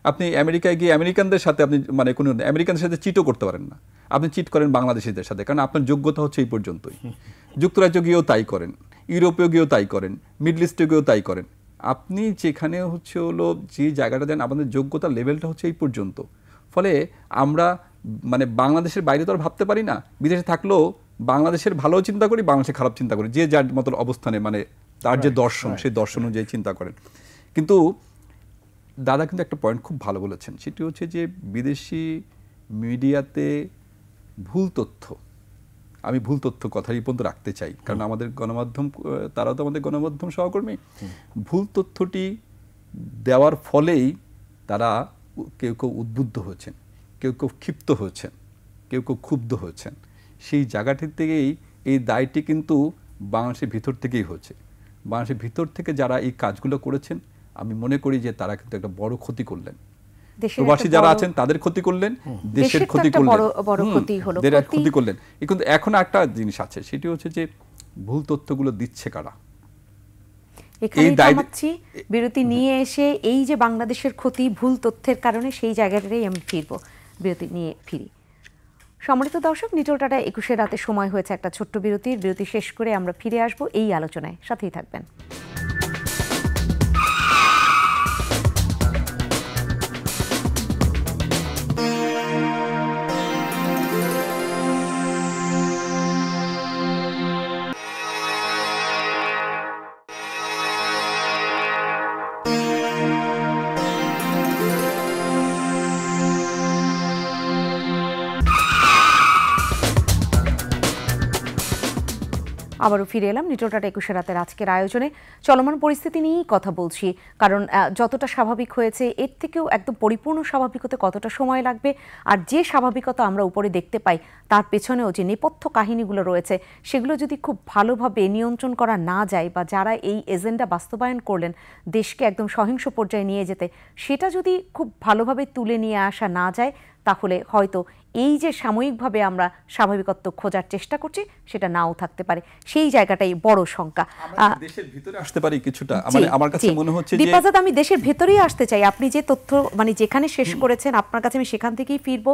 আপনি আমেরিকায় গিয়ে আমেরিকানদের সাথে আপনি কোনো আমেরিকানদের সাথে চিটও করতে পারেন না। আপনি চিট করেন বাংলাদেশিদের সাথে, কারণ আপনার যোগ্যতা হচ্ছে এই পর্যন্তই। যুক্তরাজ্য গিয়েও তাই করেন, ইউরোপেও গিয়েও তাই করেন, মিডল ইস্টে গিয়েও তাই করেন। আপনি যেখানে যে জায়গাটা দেন, আপনাদের যোগ্যতার লেভেলটা হচ্ছে এই পর্যন্ত। ফলে আমরা বাংলাদেশের বাইরে তো আর ভাবতে পারি না। বিদেশে থাকলেও বাংলাদেশের ভালো চিন্তা করি, বাংলাদেশের খারাপ চিন্তা করি, যে যার মতো অবস্থানে তার যে দর্শন, সেই দর্শন অনুযায়ী চিন্তা করেন। কিন্তু দাদা কিন্তু একটা পয়েন্ট খুব ভালো বলেছেন, সেটি হচ্ছে যে বিদেশি মিডিয়াতে ভুল তথ্য, আমি ভুল তথ্য কথাই পর্যন্ত রাখতে চাই, কারণ আমাদের গণমাধ্যম, তারাও তো আমাদের গণমাধ্যম সহকর্মী। ভুল তথ্যটি দেওয়ার ফলেই তারা কেউ কেউ উদ্বুদ্ধ হয়েছেন, কেউ কেউ ক্ষিপ্ত হয়েছেন, কেউ কেউ ক্ষুব্ধ হয়েছেন। সেই জায়গাটির থেকেই এই দায়টি কিন্তু বাংলাদেশের ভিতর থেকেই হচ্ছে। বাংলাদেশের ভিতর থেকে যারা এই কাজগুলো করেছেন, আমি মনে করি যে তারা কিন্তু একটা বড় ক্ষতি করলেন। প্রবাসী যারা আছেন তাদের ক্ষতি করলেন, দেশের ক্ষতি করলেন। কিন্তু এখন একটা জিনিস আছে, সেটি হচ্ছে যে ভুল তথ্যগুলো দিচ্ছে কারা। বিরতি নিয়ে এসে এই যে বাংলাদেশের ক্ষতি ভুল তথ্যের কারণে, সেই জায়গাটাই আমি ফিরবো, বিরতি নিয়ে ফিরি। সম্মানিত দর্শক, নিটোল টাটা 21 রাতে সময় হয়েছে একটা ছোট্ট বিরতির। বিরতি শেষ করে আমরা ফিরে আসবো এই আলোচনায়, সাথেই থাকবেন। আবারও ফিরে এলাম নিটোল টাটা 21 রাতের আজকের আয়োজনে। চলমান পরিস্থিতি নিয়েই কথা বলছি, কারণ যতটা স্বাভাবিক হয়েছে এর থেকেও একদম পরিপূর্ণ স্বাভাবিক হতে কতটা সময় লাগবে, আর যে স্বাভাবিকতা আমরা উপরে দেখতে পাই তার পেছনেও যে নেপথ্য কাহিনীগুলো রয়েছে, সেগুলো যদি খুব ভালোভাবে নিয়ন্ত্রণ করা না যায়, বা যারা এই এজেন্ডা বাস্তবায়ন করলেন দেশকে একদম সহিংস পর্যায়ে নিয়ে যেতে, সেটা যদি খুব ভালোভাবে তুলে নিয়ে আসা না যায়, তাহলে হয়তো এই যে সাময়িকভাবে আমরা স্বাভাবিকত্ব খোঁজার চেষ্টা করছি, সেটা নাও থাকতে পারে। সেই জায়গাটাই বড় শঙ্কা। দেশের ভিতরে আসতে পারি কিছুটা, আমার কাছে মনে হচ্ছে যে দীপাজাত, আমি দেশের ভেতরেই আসতে চাই। আপনি যে তথ্য যেখানে শেষ করেছেন, আপনার কাছে আমি সেখান থেকেই ফিরবো,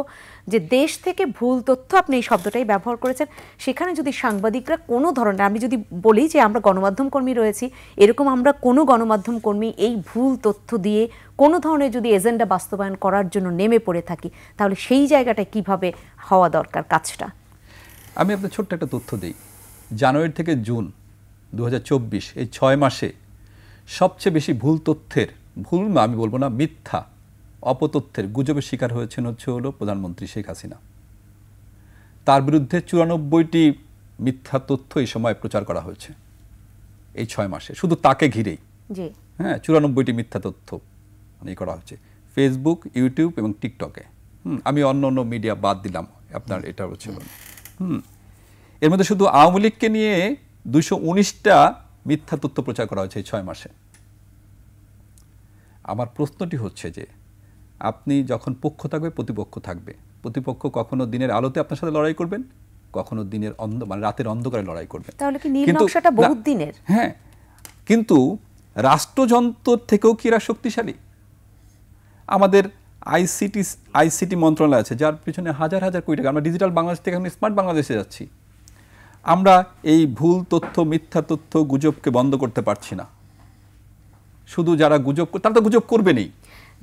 যে দেশ থেকে ভুল তথ্য, আপনি এই শব্দটাই ব্যবহার করেছেন। সেখানে যদি সাংবাদিকরা কোনো ধরনের, আমি যদি বলি যে আমরা গণমাধ্যম কর্মী রয়েছি, এরকম আমরা কোনো গণমাধ্যম কর্মী এই ভুল তথ্য দিয়ে কোনো ধরনের যদি এজেন্ডা বাস্তবায়ন করার জন্য নেমে পড়ে থাকি, তাহলে সেই জায়গাটা কিভাবে হওয়া দরকার কাজটা? আমি আপনার ছোট্ট একটা তথ্য দিই। জানুয়ারি থেকে জুন 2024 এই 6 মাসে সবচেয়ে বেশি ভুল তথ্যের, ভুল আমি বলবো না, মিথ্যা অপতথ্যের গুজবের শিকার হয়েছেন হলো প্রধানমন্ত্রী শেখ হাসিনা। তার বিরুদ্ধে 94টি মিথ্যা তথ্য এই সময় প্রচার করা হয়েছে এই 6 মাসে, শুধু তাকে ঘিরেই। হ্যাঁ, 94টি মিথ্যা তথ্য করা হচ্ছে ফেসবুক, ইউটিউব এবং টিকটকে। আমি অন্য অন্য মিডিয়া বাদ দিলাম, আপনার এটা হচ্ছে। এর মধ্যে শুধু আওয়ামী লীগকে নিয়ে 219টা মিথ্যা তথ্য প্রচার করা হয়েছে এই 6 মাসে। আমার প্রশ্নটি হচ্ছে যে আপনি যখন পক্ষ থাকবে, প্রতিপক্ষ থাকবে। প্রতিপক্ষ কখনো দিনের আলোতে আপনার সাথে লড়াই করবেন, কখনো দিনের রাতের অন্ধকারে লড়াই করবেন। তাহলে কি নীল নকশাটা বহুত দিনের? হ্যাঁ, কিন্তু রাষ্ট্রযন্ত্র থেকেও কি এরা শক্তিশালী? আমাদের আইসিটি মন্ত্রণালয় আছে, যার পিছনে হাজার হাজার কোটি টাকা। আমরা ডিজিটাল বাংলাদেশ থেকে এখন স্মার্ট বাংলাদেশে যাচ্ছি। আমরা এই ভুল তথ্য, মিথ্যা তথ্য, গুজবকে বন্ধ করতে পারছি না। শুধু যারা গুজব, তারা তো গুজব করবেনই।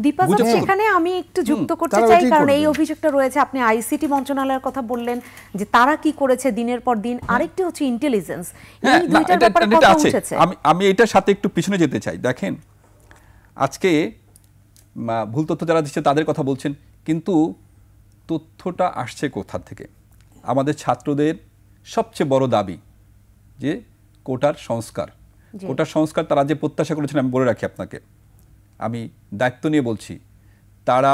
দীপাজাত, সেখানে আমি একটু যুক্ত করতে চাই, কারণ এই অভিযোগটা রয়েছে। আপনি আইসিটি মন্ত্রণালয়ের কথা বললেন যে তারা কি করেছে দিনের পর দিন, আরেকটি হচ্ছে ইন্টেলিজেন্স, এই দুইটার ব্যাপারে কথা উঠেছে। আমি এটার সাথে একটু পিছনে যেতে চাই। দেখেন, আজকে ভুল তথ্য যারা দিচ্ছে তাদের কথা বলছেন, কিন্তু তথ্যটা আসছে কোথা থেকে? আমাদের ছাত্রদের সবচেয়ে বড় দাবি যে কোটার সংস্কার। কোটার সংস্কার তারা যে প্রত্যাশা করেছেন, আমি বলে রাখি আপনাকে, আমি দায়িত্ব নিয়ে বলছি, তারা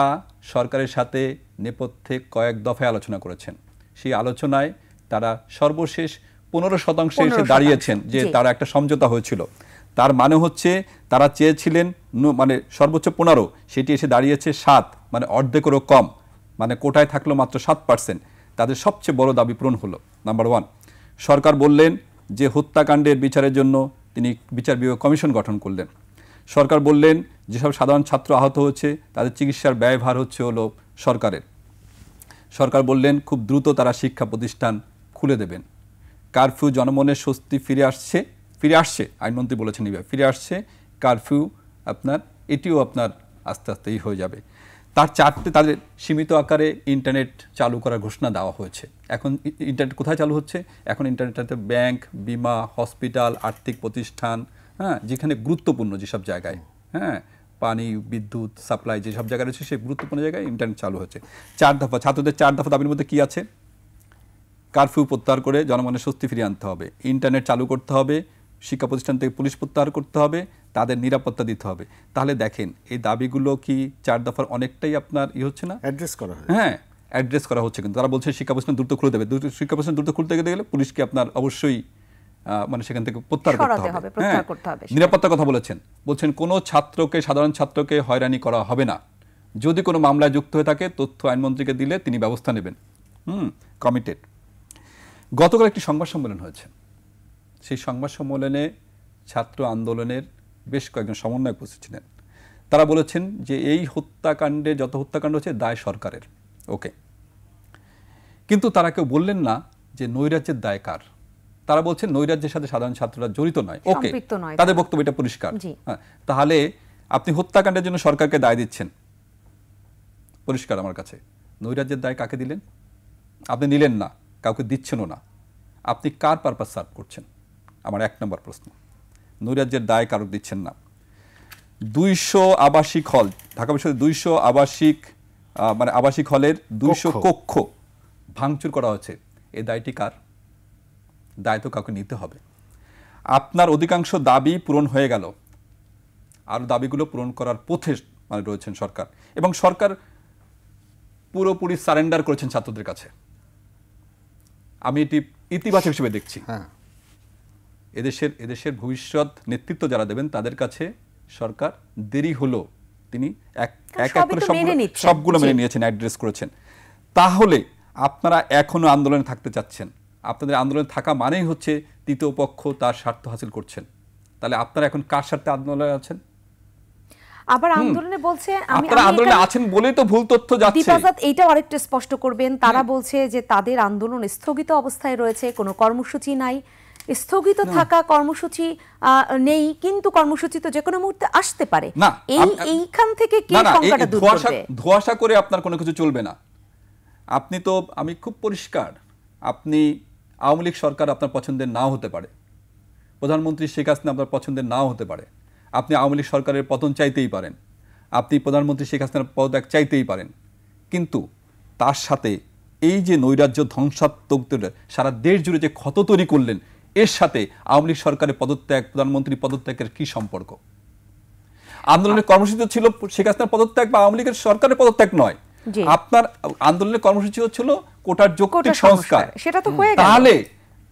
সরকারের সাথে নেপথ্যে কয়েক দফায় আলোচনা করেছেন। সেই আলোচনায় তারা সর্বশেষ 15% এসে দাঁড়িয়েছেন যে তারা একটা সমঝোতা হয়েছিল। তার মানে হচ্ছে তারা চেয়েছিলেন মানে সর্বোচ্চ 15, সেটি এসে দাঁড়িয়েছে 7, মানে অর্ধেকেরও কম, মানে কোটায় থাকলো মাত্র 7%। তাদের সবচেয়ে বড় দাবি পূরণ হলো। নাম্বার 1, সরকার বললেন যে হত্যাকাণ্ডের বিচারের জন্য তিনি বিচার বিভাগ কমিশন গঠন করলেন। সরকার বললেন যেসব সাধারণ ছাত্র আহত হচ্ছে তাদের চিকিৎসার ব্যয়ভার হচ্ছে হলো সরকারের। সরকার বললেন খুব দ্রুত তারা শিক্ষা প্রতিষ্ঠান খুলে দেবেন। কারফিউ, জনমনের স্বস্তি ফিরে আসছে, আইনমন্ত্রী বলেছেন এইভাবে ফিরে আসছে কারফিউ, আপনার এটিও আপনার আস্তে আস্তেই হয়ে যাবে। তার চারটে তাদের সীমিত আকারে ইন্টারনেট চালু করার ঘোষণা দেওয়া হয়েছে। এখন ইন্টারনেট কোথায় চালু হচ্ছে? এখন ইন্টারনেটটাতে ব্যাংক, বিমা, হসপিটাল, আর্থিক প্রতিষ্ঠান, হ্যাঁ, যেখানে গুরুত্বপূর্ণ যেসব জায়গায়, হ্যাঁ, পানি, বিদ্যুৎ সাপ্লাই যেসব জায়গায় রয়েছে সেই গুরুত্বপূর্ণ জায়গায় ইন্টারনেট চালু হচ্ছে। 4 দফা, ছাত্রদের 4 দফা দাবির মধ্যে কি আছে? কারফিউ প্রত্যাহার করে জনমনের স্বস্তি ফিরিয়ে আনতে হবে, ইন্টারনেট চালু করতে হবে, শিক্ষা প্রতিষ্ঠান থেকে পুলিশ প্রত্যাহার করতে হবে, তাদের নিরাপত্তা দিতে হবে। তাহলে দেখেন এই দাবিগুলো কি 4 দফার অনেকটাই আপনার হচ্ছে না, অ্যাড্রেস করা হয়? হ্যাঁ, অ্যাড্রেস করা হচ্ছে। কিন্তু তারা বলছে শিক্ষা প্রতিষ্ঠান দ্রুত খুলে দেবে। শিক্ষা প্রতিষ্ঠান দ্রুত খুলতে গেলে পুলিশকে আপনার অবশ্যই মানে সেখান থেকে প্রত্যাহার করতে হবে। নিরাপত্তার কথা বলছেন কোনো ছাত্রকে, সাধারণ ছাত্রকে হয়রানি করা হবে না। যদি কোনো মামলায় যুক্ত হয়ে থাকে তথ্য আইনমন্ত্রীকে দিলে তিনি ব্যবস্থা নেবেন। কমিটেড। গতকাল একটি সংবাদ সম্মেলন হয়েছে। সেই সংবাদ সম্মেলনে ছাত্র আন্দোলনের বেশ কয়েকজন সমন্বয়ক উপস্থিত ছিলেন। তারা বলেছেন যে এই হত্যাকাণ্ডে, যত হত্যাকাণ্ড হচ্ছে দায় সরকারের। ওকে, কিন্তু তারা কেউ বললেন না যে নৈরাজ্যের দায় কার। তারা বলছেন নৈরাজ্যের সাথে সাধারণ ছাত্ররা জড়িত নয়। ওকে, তাদের বক্তব্য এটা পরিষ্কার। হ্যাঁ, তাহলে আপনি হত্যাকাণ্ডের জন্য সরকারকে দায় দিচ্ছেন, পরিষ্কার আমার কাছে। নৈরাজ্যের দায় কাকে দিলেন? আপনি নিলেন না, কাউকে দিচ্ছেনও না। আপনি কার পারপাস সার্ভ করছেন? আমার 1 নম্বর প্রশ্ন। নৈরাজ্যের দায় কারো দিচ্ছেন না। 200 আবাসিক হল, ঢাকা বিশ্ববিদ্যালয়ের 200 আবাসিক মানে আবাসিক হলের 200 কক্ষ ভাঙচুর করা হয়েছে। এই দায়টি কার? দায় তো কাউকে নিতে হবে। আপনার অধিকাংশ দাবি পূরণ হয়ে গেল, আর দাবিগুলো পূরণ করার পথে মানে রয়েছেন সরকার, এবং সরকার পুরোপুরি সারেন্ডার করেছেন ছাত্রদের কাছে। আমি এটি ইতিবাচক হিসেবে দেখছি। এদেশের ভবিষ্যৎ নেতৃত্ব যারা দেবেন তাদের কাছে সরকার দেরি হলো, তিনি এক করে সবগুলো মেনে নিয়েছেন, অ্যাড্রেস করেছেন। তাহলে আপনারা এখনো আন্দোলনে থাকতে চাচ্ছেন। আপনাদের আন্দোলনে থাকা মানেই হচ্ছে তৃতীয় পক্ষ তার স্বার্থ হাসিল করছেন। তাহলে আপনারা এখন কার স্বার্থে আন্দোলনে আছেন? আবার আন্দোলনে বলছে আপনারা আন্দোলনে আছেন বলেই তো ভুল তথ্য যাচ্ছে। দীপাজাত, এইটাও আরেকটু স্পষ্ট করবেন। তারা বলছে যে তাদের আন্দোলন স্থগিত অবস্থায় রয়েছে, কোনো কর্মসূচি নাই। স্থগিত থাকা কর্মসূচি নেই, কিন্তু কর্মসূচি তো যে কোনো মুহূর্তে আসতে পারে। এইখান থেকে কি সংখ্যাটা দূর করবে? ধোঁয়াশা করে আপনার কোনো কিছু চলবে না। আপনি তো, আমি খুব পরিষ্কার, আপনি আওয়ামী লীগ সরকার আপনার পছন্দের নাও হতে পারে, প্রধানমন্ত্রী শেখ হাসিনা আপনার পছন্দের নাও হতে পারে, আপনি আওয়ামী লীগ সরকারের পতন চাইতেই পারেন, আপনি প্রধানমন্ত্রী শেখ হাসিনার পদত্যাগ চাইতেই পারেন, কিন্তু তার সাথে এই যে নৈরাজ্য ধ্বংসাত্মক সারা দেশ জুড়ে যে ক্ষত তৈরি করলেন, এর সাথে আওয়ামী লীগ সরকারের পদত্যাগ, প্রধানমন্ত্রী পদত্যাগের কি সম্পর্ক? আন্দোলনের কর্মসূচি ছিল শেখ হাসিনার পদত্যাগ বা আওয়ামী লীগের সরকারের পদত্যাগ নয়। আপনার আন্দোলনের কর্মসূচি হচ্ছিল কোটার যৌক্তিক সংস্কার। সেটা তো হয়ে গেল।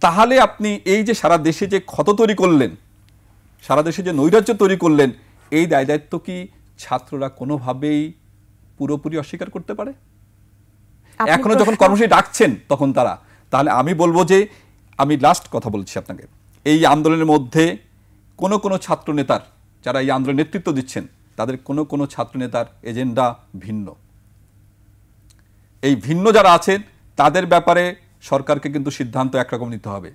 তাহলে আপনি এই যে সারা দেশে যে ক্ষত তৈরি করলেন, সারা দেশে যে নৈরাজ্য তৈরি করলেন, এই দায় দায়িত্ব কি ছাত্ররা কোনোভাবেই পুরোপুরি অস্বীকার করতে পারে? এখনো যখন কর্মসূচি ডাকছেন তখন তারা, তাহলে আমি বলবো যে, আমি লাস্ট কথা বলছি আপনাকে, এই আন্দোলনের মধ্যে কোনো ছাত্র নেতার, যারা এই আন্দোলনের নেতৃত্ব দিচ্ছেন, তাদের কোনো ছাত্র নেতার এজেন্ডা ভিন্ন। এই ভিন্ন যারা আছেন তাদের ব্যাপারে সরকারকে কিন্তু সিদ্ধান্ত একরকম নিতে হবে।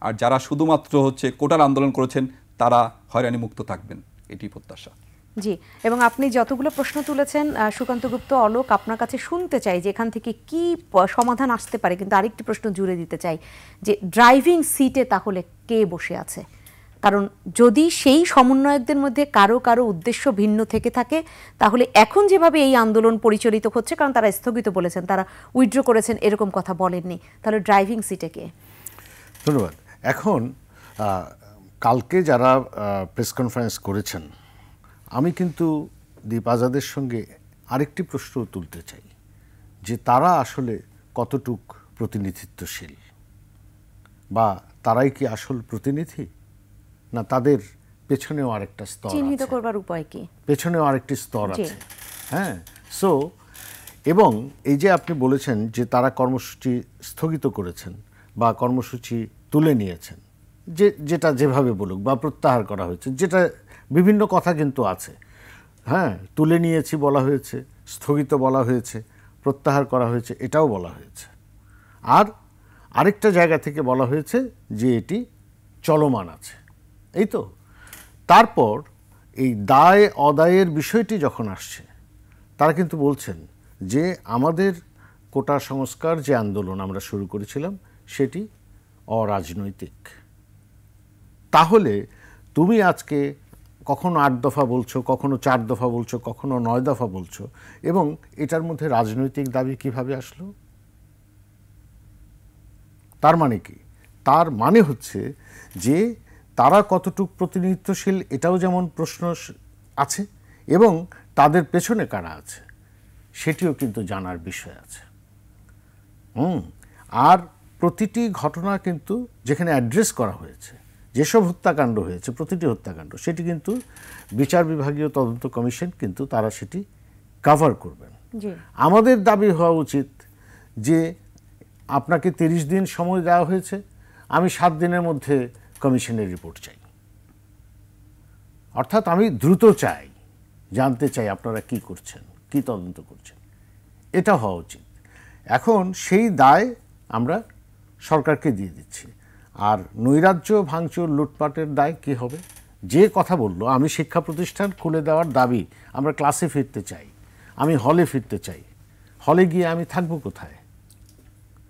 আর যারা শুধুমাত্র হচ্ছে কোটার আন্দোলন করেছেন তারা হয়রানি মুক্ত থাকবেন, এটি প্রত্যাশা। জি, এবং আপনি যতগুলো প্রশ্ন তুলেছেন সুকান্ত গুপ্ত, অলোক, আপনার কাছে শুনতে চাই যে এখান থেকে কি সমাধান আসতে পারে, কিন্তু আরেকটি প্রশ্ন জুড়ে দিতে চাই যে ড্রাইভিং সিটে তাহলে কে বসে আছে? কারণ যদি সেই সমন্বয়কদের মধ্যে কারো কারো উদ্দেশ্য ভিন্ন থেকে থাকে, তাহলে এখন যেভাবে এই আন্দোলন পরিচালিত হচ্ছে, কারণ তারা স্থগিত বলেছেন, তারা উইথড্র করেছেন, এরকম কথা বলেননি, তাহলে ড্রাইভিং সিটে কে? ধন্যবাদ। এখন কালকে যারা প্রেস কনফারেন্স করেছেন, আমি কিন্তু দীপ আজাদের সঙ্গে আরেকটি প্রশ্ন তুলতে চাই যে তারা আসলে কতটুক প্রতিনিধিত্বশীল, বা তারাই কি আসল প্রতিনিধি, না তাদের পেছনেও আরেকটা স্তর চিহ্নিত আছে, করবার উপায় কি? পেছনেও আরেকটি স্তর আছে। হ্যাঁ, সো এবং এই যে আপনি বলেছেন যে তারা কর্মসূচি স্থগিত করেছেন বা কর্মসূচি তুলে নিয়েছেন, যেটা যেভাবে বলুক বা প্রত্যাহার করা হয়েছে, যেটা বিভিন্ন কথা কিন্তু আছে। হ্যাঁ, তুলে নিয়েছি বলা হয়েছে, স্থগিত বলা হয়েছে, প্রত্যাহার করা হয়েছে, এটাও বলা হয়েছে। আর আরেকটা জায়গা থেকে বলা হয়েছে যে এটি চলমান আছে, এই তো। তারপর এই দায় অদায়ের বিষয়টি যখন আসছে, তারা কিন্তু বলছেন যে আমাদের কোটা সংস্কার যে আন্দোলন আমরা শুরু করেছিলাম সেটি অরাজনৈতিক। তাহলে তুমি আজকে কখনো 8 দফা বলছো, কখনো 4 দফা বলছো, কখনো 9 দফা বলছো, এবং এটার মধ্যে রাজনৈতিক দাবি কিভাবে আসলো? তার মানে কি? তার মানে হচ্ছে যে তারা কতটুক প্রতিনিধিত্বশীল এটাও যেমন প্রশ্ন আছে, এবং তাদের পেছনে কারা আছে সেটিও কিন্তু জানার বিষয় আছে। আর প্রতিটি ঘটনা কিন্তু যেখানে অ্যাড্রেস করা হয়েছে, যেসব হত্যাকাণ্ড হয়েছে, প্রতিটি হত্যাকাণ্ড, সেটি কিন্তু বিচার বিভাগীয় তদন্ত কমিশন কিন্তু তারা সেটি কভার করবেন। আমাদের দাবি হওয়া উচিত যে আপনাকে 30 দিন সময় দেওয়া হয়েছে, আমি 7 দিনের মধ্যে কমিশনের রিপোর্ট চাই। অর্থাৎ আমি দ্রুত চাই, জানতে চাই আপনারা কি করছেন, কি তদন্ত করছেন, এটা হওয়া উচিত। এখন সেই দায় আমরা সরকারকে দিয়ে দিচ্ছি। আর নৈরাজ্য, ভাঙচুর, লুটপাটের দায় কি হবে? যে কথা বললো আমি শিক্ষা প্রতিষ্ঠান খুলে দেওয়ার দাবি, আমরা ক্লাসে ফিরতে চাই, আমি হলে ফিরতে চাই, হলে গিয়ে আমি থাকবো কোথায়?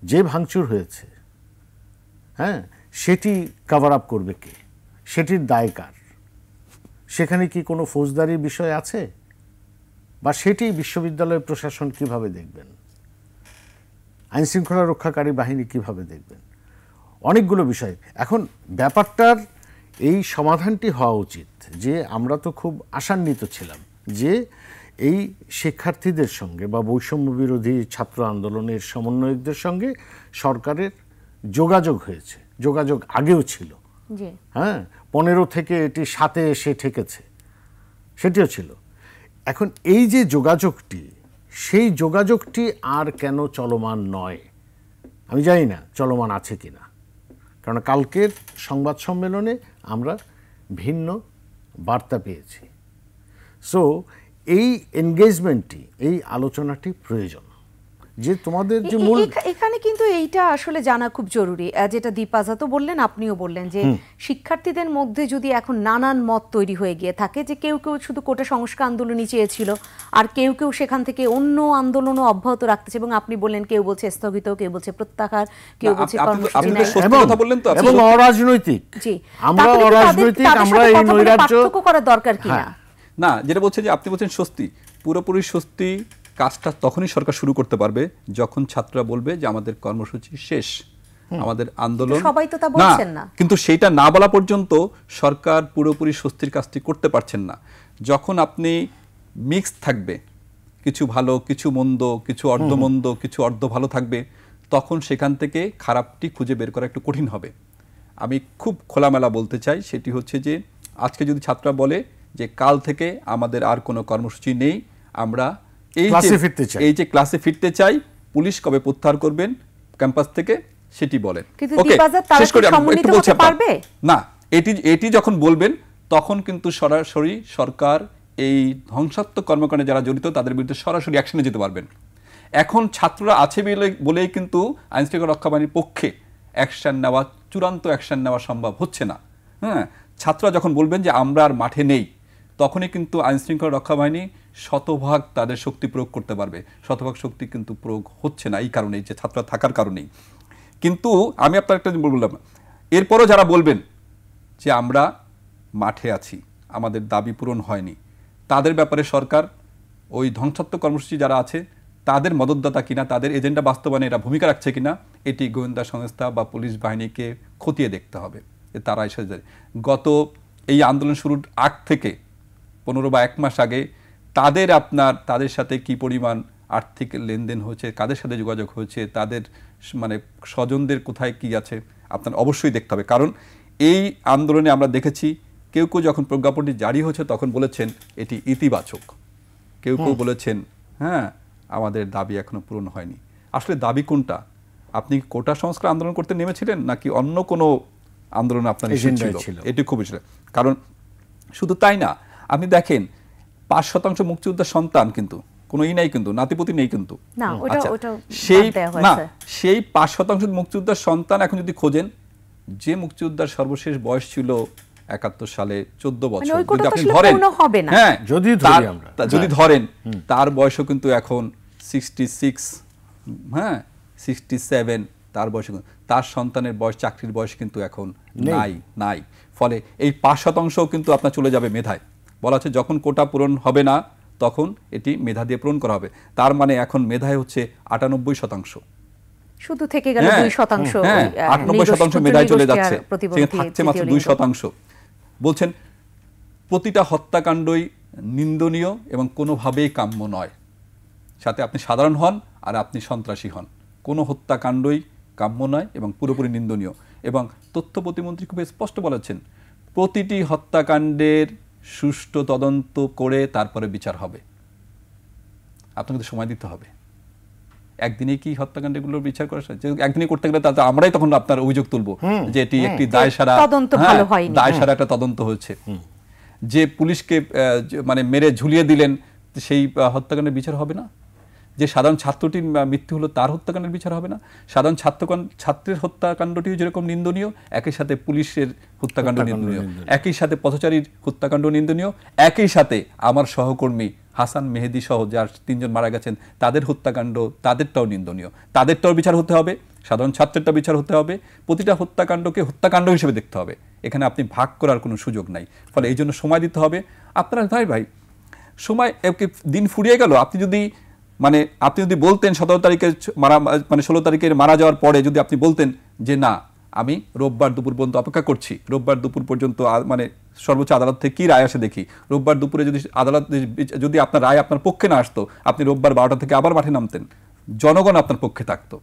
যে ভাঙচুর হয়েছে, হ্যাঁ, সেটি কভার আপ করবে কে? সেটির দায় কার? সেখানে কি কোনো ফৌজদারি বিষয় আছে? বা সেটি বিশ্ববিদ্যালয় প্রশাসন কিভাবে দেখবেন? আইনশৃঙ্খলা রক্ষাকারী বাহিনী কিভাবে দেখবেন? অনেকগুলো বিষয়। এখন ব্যাপারটার এই সমাধানটি হওয়া উচিত যে আমরা তো খুব আশান্বিত ছিলাম যে এই শিক্ষার্থীদের সঙ্গে বা বৈষম্য বিরোধী ছাত্র আন্দোলনের সমন্বয়কদের সঙ্গে সরকারের যোগাযোগ হয়েছে, যোগাযোগ আগেও ছিল। হ্যাঁ, 15 থেকে এটি 7-এ এসে ঠেকেছে, সেটিও ছিল। এখন এই যে যোগাযোগটি, সেই যোগাযোগটি আর কেন চলমান নয় আমি জানি না, চলমান আছে কিনা। কারণ কালকের সংবাদ সম্মেলনে আমরা ভিন্ন বার্তা পেয়েছি। সো এই এনগেজমেন্টটি, এই আলোচনাটি প্রয়োজন। যে তোমাদের যে মূল, এখানে কিন্তু এইটা আসলে জানা খুব জরুরি, যেটা দীপ আজাদ বললেন, আপনিও বললেন, যে শিক্ষার্থীদের মধ্যে যদি এখন নানান মত তৈরি হয়ে গিয়ে থাকে, যে কেউ কেউ শুধু কোটা সংস্কার আন্দোলনই চেয়েছিল, আর কেউ কেউ সেখান থেকে অন্য আন্দোলনও অব্যাহত রাখতেছে, এবং আপনি বললেন কেউ বলছে স্থগিত, কেউ বলছে প্রত্যাহার, কেউ বলছে কর্মসূচি নাই, এবং অরাজনৈতিক। জি, আমরা অরাজনৈতিক, আমরা এই নৈরাজ্য পার্থক্য করার দরকার কিনা? না, যেটা বলছে যে আপনি বলছেন স্বস্তি, পুরোপুরি স্বস্তি কাজটা তখনই সরকার শুরু করতে পারবে যখন ছাত্ররা বলবে যে আমাদের কর্মসূচি শেষ, আমাদের আন্দোলন। সবাই তো তা বলছেন না, কিন্তু সেটা না বলা পর্যন্ত সরকার পুরোপুরি স্বস্তির কাজটি করতে পারছেন না। যখন আপনি মিক্স থাকবে, কিছু ভালো, কিছু মন্দ, কিছু অর্ধমন্দ, কিছু অর্ধ ভালো থাকবে, তখন সেখান থেকে খারাপটি খুঁজে বের করা একটু কঠিন হবে। আমি খুব খোলামেলা বলতে চাই, সেটি হচ্ছে যে আজকে যদি ছাত্ররা বলে যে কাল থেকে আমাদের আর কোনো কর্মসূচি নেই, আমরা এই যে ক্লাসে ফিরতে চাই, পুলিশ কবে প্রত্যাহার করবেন ক্যাম্পাস থেকে সেটি বলেন। না, এটি যখন বলবেন তখন কিন্তু সরাসরি সরকার এই ধ্বংসাত্মক কর্মকাণ্ডে যারা জড়িত তাদের বিরুদ্ধে সরাসরি অ্যাকশনে যেতে পারবেন। এখন ছাত্ররা আছে বলেই কিন্তু আইনশৃঙ্খলা রক্ষা বাহিনীর পক্ষে অ্যাকশন নেওয়া চূড়ান্ত অ্যাকশন নেওয়া সম্ভব হচ্ছে না। হ্যাঁ, ছাত্ররা যখন বলবেন যে আমরা আর মাঠে নেই, তখনই কিন্তু আইনশৃঙ্খলা রক্ষা বাহিনী শতভাগ তাদের শক্তি প্রয়োগ করতে পারবে। শতভাগ শক্তি কিন্তু প্রয়োগ হচ্ছে না এই কারণেই, যে ছাত্ররা থাকার কারণেই। কিন্তু আমি আপনার একটা বললাম, এরপরও যারা বলবেন যে আমরা মাঠে আছি, আমাদের দাবি পূরণ হয়নি, তাদের ব্যাপারে সরকার ওই ধ্বংসাত্মক কর্মসূচি যারা আছে তাদের মদতদাতা কিনা, তাদের এজেন্ডা বাস্তবায়নে এরা ভূমিকা রাখছে কিনা, এটি গোয়েন্দা সংস্থা বা পুলিশ বাহিনীকে খতিয়ে দেখতে হবে। তারা এসে যায় গত এই আন্দোলন শুরুর আগ থেকে 15 বা 1 মাস আগে তাদের সাথে কি পরিমাণ আর্থিক লেনদেন হয়েছে, কাদের সাথে যোগাযোগ হয়েছে, তাদের মানে স্বজনদের কোথায় কি আছে, আপনার অবশ্যই দেখতে হবে। কারণ এই আন্দোলনে আমরা দেখেছি কেউ কেউ যখন প্রজ্ঞাপনটি জারি হয়েছে তখন বলেছেন এটি ইতিবাচক, কেউ কেউ বলেছেন হ্যাঁ আমাদের দাবি এখনো পূরণ হয়নি। আসলে দাবি কোনটা? আপনি কোটা সংস্কার আন্দোলন করতে নেমেছিলেন নাকি অন্য কোনো আন্দোলন আপনার এজেন্ডা ছিল? এটি খুব ছিল। কারণ শুধু তাই না, আপনি দেখেন 5% মুক্তিযোদ্ধার সন্তান কিন্তু কোনো নাই, কিন্তু নাতিপতি নেই কিন্তু। সেই 5% মুক্তিযোদ্ধার সন্তান এখন যদি খোঁজেন, যে মুক্তিযোদ্ধার সর্বশেষ বয়স ছিল 71 সালে 14 বছর, যদি আপনি ধরেন, হ্যাঁ যদি ধরেন তার বয়সও কিন্তু এখন 66, হ্যাঁ 67, তার বয়স, তার সন্তানের বয়স, চাকরির বয়স কিন্তু এখন নাই। ফলে এই 5% কিন্তু আপনার চলে যাবে মেধায়। বলা হচ্ছে যখন কোটা পূরণ হবে না তখন এটি মেধা দিয়ে পূরণ করা হবে। তার মানে এখন মেধায় হচ্ছে 98%, শুধু থেকে গেল 2%। 98% মেধায় চলে যাচ্ছে, থাকছে মাত্র 2%। বলছেন প্রতিটা হত্যাকাণ্ডই নিন্দনীয় এবং কোনোভাবেই কাম্য নয়। সাথে আপনি সাধারণ হন আর আপনি সন্ত্রাসী হন, কোনো হত্যাকাণ্ডই কাম্য নয় এবং পুরোপুরি নিন্দনীয়। এবং তথ্য প্রতিমন্ত্রী খুব স্পষ্ট বলেছেন প্রতিটি হত্যাকাণ্ডের সুষ্ঠু তদন্ত করে তারপরে বিচার হবে। আপনাকে সময় দিতে হবে। একদিনে কি হত্যাকাণ্ডগুলোর বিচার করা? একদিনে করতে গেলে তাতে আমরাই তখন আপনার অভিযোগ তুলবো যে এটি একটি দায়সারা একটা তদন্ত হয়েছে। যে পুলিশকে মানে মেরে ঝুলিয়ে দিলেন সেই হত্যাকাণ্ডের বিচার হবে না? যে সাধারণ ছাত্রটির মৃত্যু হলো তার হত্যাকাণ্ডের বিচার হবে না? সাধারণ ছাত্রের হত্যাকাণ্ডটিও যেরকম নিন্দনীয়, একই সাথে পুলিশের হত্যাকাণ্ড নিন্দনীয়, একই সাথে পথচারীর হত্যাকাণ্ড নিন্দনীয়, একই সাথে আমার সহকর্মী হাসান মেহেদি সহ যার 3 জন মারা গেছেন তাদের হত্যাকাণ্ড, তাদেরটাও নিন্দনীয়, তাদেরটাও বিচার হতে হবে, সাধারণ ছাত্রেরটা বিচার হতে হবে। প্রতিটা হত্যাকাণ্ডকে হত্যাকাণ্ড হিসেবে দেখতে হবে, এখানে আপনি ভাগ করার কোনো সুযোগ নাই। ফলে এই জন্য সময় দিতে হবে। আপনারা ভাই সময় দিন ফুরিয়ে গেল। আপনি যদি বলতেন 17 তারিখে মানে 16 তারিখের মারা যাওয়ার পরে যদি আপনি বলতেন যে না আমি রোববার দুপুর পর্যন্ত অপেক্ষা করছি, রোববার দুপুর পর্যন্ত মানে সর্বোচ্চ আদালত থেকে কি রায় আসে দেখি, রোববার দুপুরে যদি আদালত যদি আপনার রায় আপনার পক্ষে না আসতো, আপনি রোববার 12টা থেকে আবার মাঠে নামতেন, জনগণ আপনার পক্ষে থাকতো।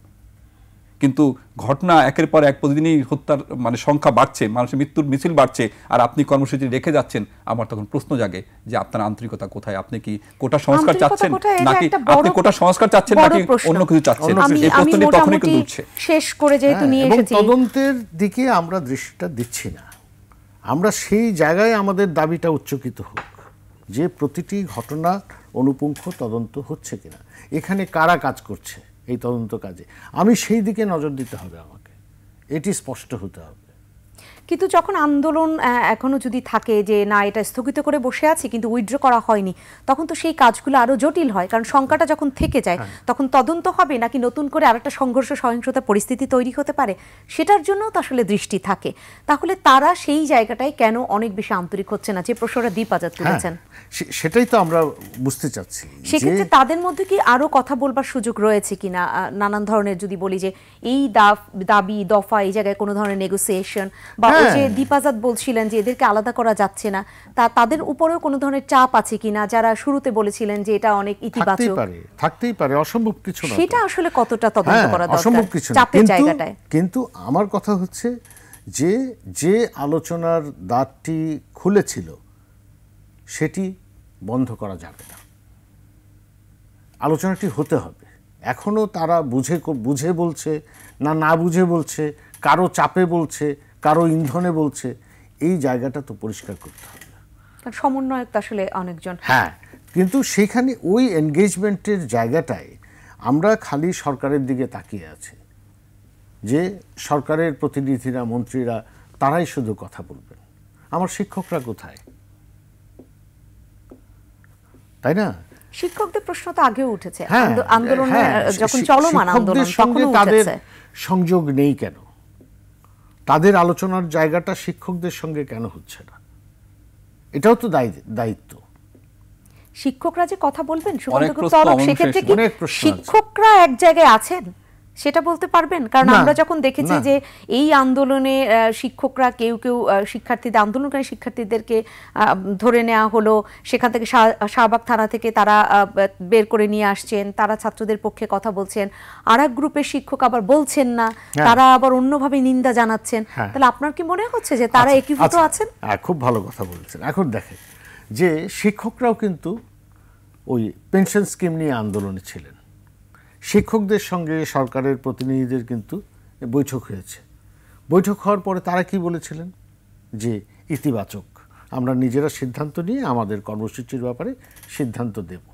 কিন্তু ঘটনা একের পর এক প্রতিদিনই হত্যার মানে সংখ্যা বাড়ছে, মানুষের মৃত্যুর মিছিল বাড়ছে, আর আপনি কর্মসূচি রেখে যাচ্ছেন। আমার তখন প্রশ্ন জাগে যে আপনার আন্তরিকতা কোথায়? আপনি কি কোটা সংস্কার চাচ্ছেন নাকি আপনি কোটা সংস্কার চাচ্ছেন নাকি অন্য কিছু চাচ্ছেন? এই প্রশ্নটি তখনই কিন্তু উঠছে। শেষ করে যেহেতু নিয়ে এসেছি, তদন্তের দিকে আমরা দৃষ্টিটা দিচ্ছি না। আমরা সেই জায়গায় আমাদের দাবিটা উচ্চকিত হোক যে প্রতিটি ঘটনা অনুপুঙ্খ তদন্ত হচ্ছে কিনা, এখানে কারা কাজ করছে এই তদন্ত কাজে, আমি সেই দিকে নজর দিতে হবে, আমাকে এটি স্পষ্ট হতে হবে। কিন্তু যখন আন্দোলন এখনো যদি থাকে যে না এটা স্থগিত করে বসে আছি কিন্তু উইথড্র করা হয়নি, তখন তো সেই কাজগুলো আরো জটিল হয়। কারণ সংখ্যাটা যখন থেকে যায় তখন তদন্ত হবে নাকি নতুন করে আরেকটা সংঘর্ষ সহিংসতা পরিস্থিতি তৈরি হতে পারে, সেটার জন্য তো আসলে দৃষ্টি থাকে। তাহলে তারা সেই জায়গাটায় কেন অনেক বেশি আন্তরিক হচ্ছে না, যে প্রশ্নটা দীপ আজাদ তুলেছেন সেটাই তো আমরা বুঝতে চাচ্ছি। সেক্ষেত্রে তাদের মধ্যে কি আরো কথা বলবার সুযোগ রয়েছে কিনা? নানান ধরনের যদি বলি যে এই দাবি দফা, এই জায়গায় কোনো ধরনের নেগোসিয়েশন বা যে দীপ আজাদ বলছিলেন যে এদেরকে আলাদা করা যাচ্ছে না, তাদের উপরেও কোনো ধরনের চাপ আছে কিনা? যারা শুরুতে বলেছিলেন যে এটা অনেক ইতিবাচক, থাকতেই পারে, অসম্ভব কিছু না। সেটা আসলে কতটা তদন্ত করা দরকার চাপের জায়গাটায়? কিন্তু আমার কথা হচ্ছে যে আলোচনার দ্বারটি খুলেছিল সেটি বন্ধ করা যাবে না, আলোচনাটি হতে হবে। এখনো তারা বুঝে বলছে না বুঝে বলছে, কারো চাপে বলছে, কারো ইন্ধনে বলছে, এই জায়গাটা তো পরিষ্কার করতে হবে। সমন্বয়ক তো আসলে অনেকজন, হ্যাঁ, কিন্তু সেখানে ওই এনগেজমেন্টের জায়গাটায় আমরা খালি সরকারের দিকে তাকিয়ে আছি। যে সরকারের প্রতিনিধিরা, মন্ত্রীরা তারাই শুধু কথা বলবেন, আমার শিক্ষকরা কোথায়? তাই না? শিক্ষকদের প্রশ্ন তো আগেও উঠেছে, হ্যাঁ, আন্দোলনে হ্যাঁ, যখন চলমান আন্দোলন শিক্ষকদের সঙ্গে তখনও তাদের উঠেছে। সংযোগ নেই কেন? তাদের আলোচনার জায়গাটা শিক্ষকদের সঙ্গে কেন হচ্ছে না? এটাও তো দায়িত্ব। শিক্ষকরা যে কথা বলবেন অনেক প্রশ্ন তলব, অবশ্যই সেক্ষেত্রে আছে। কি অনেক প্রশ্ন আছে। শিক্ষকরা এক জায়গায় আছেন সেটা বলতে পারবেন? কারণ না, আমরা যখন দেখেছি না। যে এই আন্দোলনে শিক্ষকরা কেউ শিক্ষার্থীদের, আন্দোলনকারী শিক্ষার্থীদেরকে ধরে নেওয়া হলো, সেখান থেকে শাহবাগ থানা থেকে তারা বের করে নিয়ে আসছেন, তারা ছাত্রদের পক্ষে কথা বলছেন, আর এক গ্রুপের শিক্ষক আবার বলছেন না, তারা আবার অন্যভাবে নিন্দা জানাচ্ছেন। তাহলে আপনার কি মনে হচ্ছে যে তারা একীভূত আছেন? খুব ভালো কথা বলেছেন। এখন দেখেন যে শিক্ষকরাও কিন্তু ওই পেনশন স্কিম নিয়ে আন্দোলনে ছিলেন। শিক্ষকদের সঙ্গে সরকারের প্রতিনিধিদের কিন্তু বৈঠক হয়েছে। বৈঠক হওয়ার পরে তারা কি বলেছিলেন? যে ইতিবাচক, আমরা নিজেরা সিদ্ধান্ত নিয়ে আমাদের কর্মসূচির ব্যাপারে সিদ্ধান্ত দেব।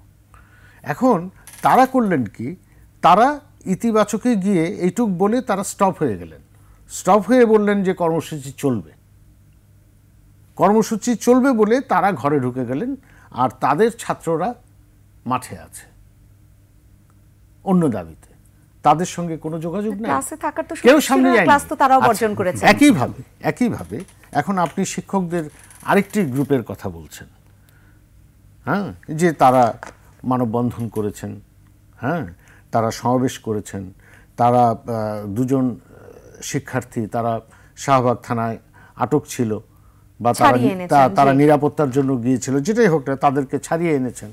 এখন তারা করলেন কি, তারা ইতিবাচকে গিয়ে এইটুক বলে তারা স্টপ হয়ে গেলেন। স্টপ হয়ে বললেন যে কর্মসূচি চলবে, কর্মসূচি চলবে বলে তারা ঘরে ঢুকে গেলেন, আর তাদের ছাত্ররা মাঠে আছে অন্য দাবিতে। তাদের সঙ্গে কোনো যোগাযোগ নেই, ক্লাসে থাকার তো কেউ সামনে যায়নি। ক্লাস তো তারাও বর্জন করেছে। একইভাবে এখন আপনি শিক্ষকদের আরেকটি গ্রুপের কথা বলছেন, হ্যাঁ, যে তারা মানববন্ধন করেছেন, হ্যাঁ, তারা সমাবেশ করেছেন, তারা দুজন শিক্ষার্থী তারা শাহবাগ থানায় আটক ছিল বা তারা নিরাপত্তার জন্য গিয়েছিল, যেটাই হোক না, তাদেরকে ছাড়িয়ে এনেছেন।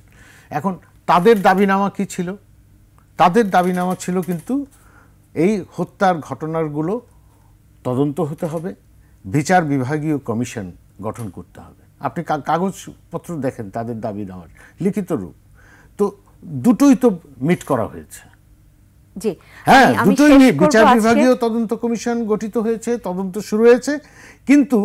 এখন তাদের দাবিনামা কি ছিল? তাদের দাবিনামা ছিল কিন্তু এই হত্যার ঘটনাগুলো তদন্ত হতে হবে, বিচার বিভাগীয় কমিশন গঠন করতে হবে। আপনি কাগজপত্র দেখেন তাদের দাবিনামার লিখিত রূপ, তো দুটোই তো মিট করা হয়েছে। জি, হ্যাঁ, দুটোই বিচার বিভাগীয় তদন্ত কমিশন গঠিত হয়েছে, তদন্ত শুরু হয়েছে, কিন্তু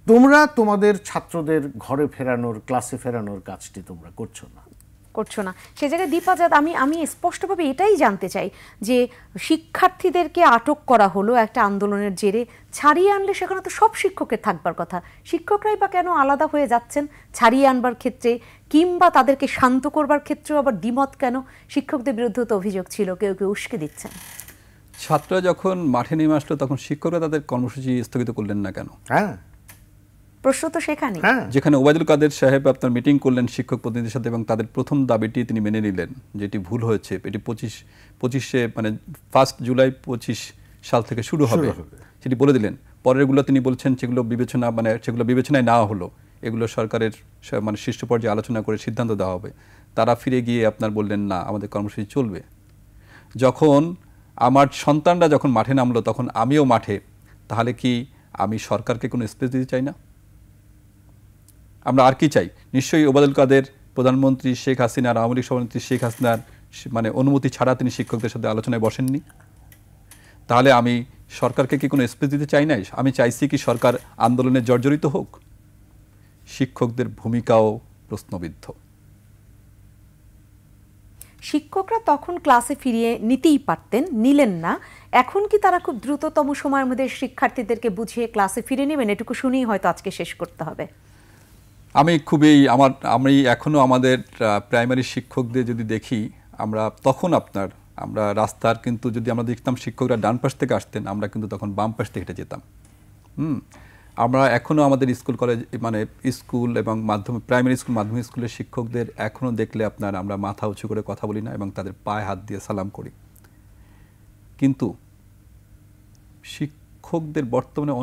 তোমরা তোমাদের ছাত্রদের ঘরে ফেরানোর, ক্লাসে ফেরানোর কাজটি তোমরা করছো না। সে জায়গায় দীপাজাত, আমি স্পষ্টভাবে এটাই জানতে চাই যে শিক্ষার্থীদেরকে আটক করা হলো একটা আন্দোলনের জেরে, ছাড়িয়ে আনলে সেখানে তো সব শিক্ষকের থাকবার কথা, শিক্ষকরাই বা কেন আলাদা হয়ে যাচ্ছেন ছাড়িয়ে আনবার ক্ষেত্রে, কিংবা তাদেরকে শান্ত করবার ক্ষেত্রেও আবার দ্বিমত কেন? শিক্ষকদের বিরুদ্ধে তো অভিযোগ ছিল কেউ উস্কে দিচ্ছেন। ছাত্ররা যখন মাঠে নেমে আসলো তখন শিক্ষকরা তাদের কর্মসূচি স্থগিত করলেন না কেন? হ্যাঁ, প্রশ্ন তো সেখানে। যেখানে ওবায়দুল কাদের সাহেব আপনার মিটিং করলেন শিক্ষক প্রতিনিধিদের সাথে এবং তাদের প্রথম দাবিটি তিনি মেনে নিলেন, যেটি ভুল হয়েছে, এটি 25 মানে 1 জুলাই 25 সাল থেকে শুরু হবে, সেটি বলে দিলেন। পরেরগুলো তিনি বলছেন সেগুলো বিবেচনায় নেওয়া হলো, এগুলো সরকারের মানে শীর্ষ পর্যায়ে আলোচনা করে সিদ্ধান্ত দেওয়া হবে। তারা ফিরে গিয়ে আপনার বললেন না, আমাদের কর্মসূচি চলবে। যখন আমার সন্তানরা যখন মাঠে নামলো তখন আমিও মাঠে, তাহলে কি আমি সরকারকে কোনো স্পেস দিতে চাই না? আমরা আর কি চাই? নিশ্চয়ই ওবায়দুল কাদের প্রধানমন্ত্রী শেখ হাসিনার, আওয়ামী লীগ সভানেত্রী শেখ হাসিনার মানে অনুমতি ছাড়া তিনি শিক্ষকদের সাথে আলোচনায় বসেননি। তাহলে আমি সরকারকে কি কোনো স্পেস দিতে চাই নাই? আমি চাইছি কি সরকার আন্দোলনে জর্জরিত হোক? শিক্ষকদের ভূমিকাও প্রশ্নবিদ্ধ। শিক্ষকরা তখন ক্লাসে ফিরিয়ে নিতেই পারতেন, নিলেন না। এখন কি তারা খুব দ্রুততম সময়ের মধ্যে শিক্ষার্থীদেরকে বুঝিয়ে ক্লাসে ফিরে নেবেন? এটুকু শুনেই হয়তো আজকে শেষ করতে হবে। আমি এখনো আমাদের প্রাইমারি শিক্ষকদের যদি দেখি, আমরা রাস্তার কিন্তু যদি আমরা দেখতাম শিক্ষকরা ডান পাশ থেকে আসতেন, আমরা কিন্তু তখন বাম পাশ থেকে হেঁটে যেতাম। আমরা এখনো আমাদের স্কুল কলেজ মানে স্কুল এবং প্রাইমারি স্কুল, মাধ্যমিক স্কুলের শিক্ষকদের এখনো দেখলে আমরা মাথা উঁচু করে কথা বলি না এবং তাদের পায়ে হাত দিয়ে সালাম করি। কিন্তু শিক্ষকদের বর্তমানে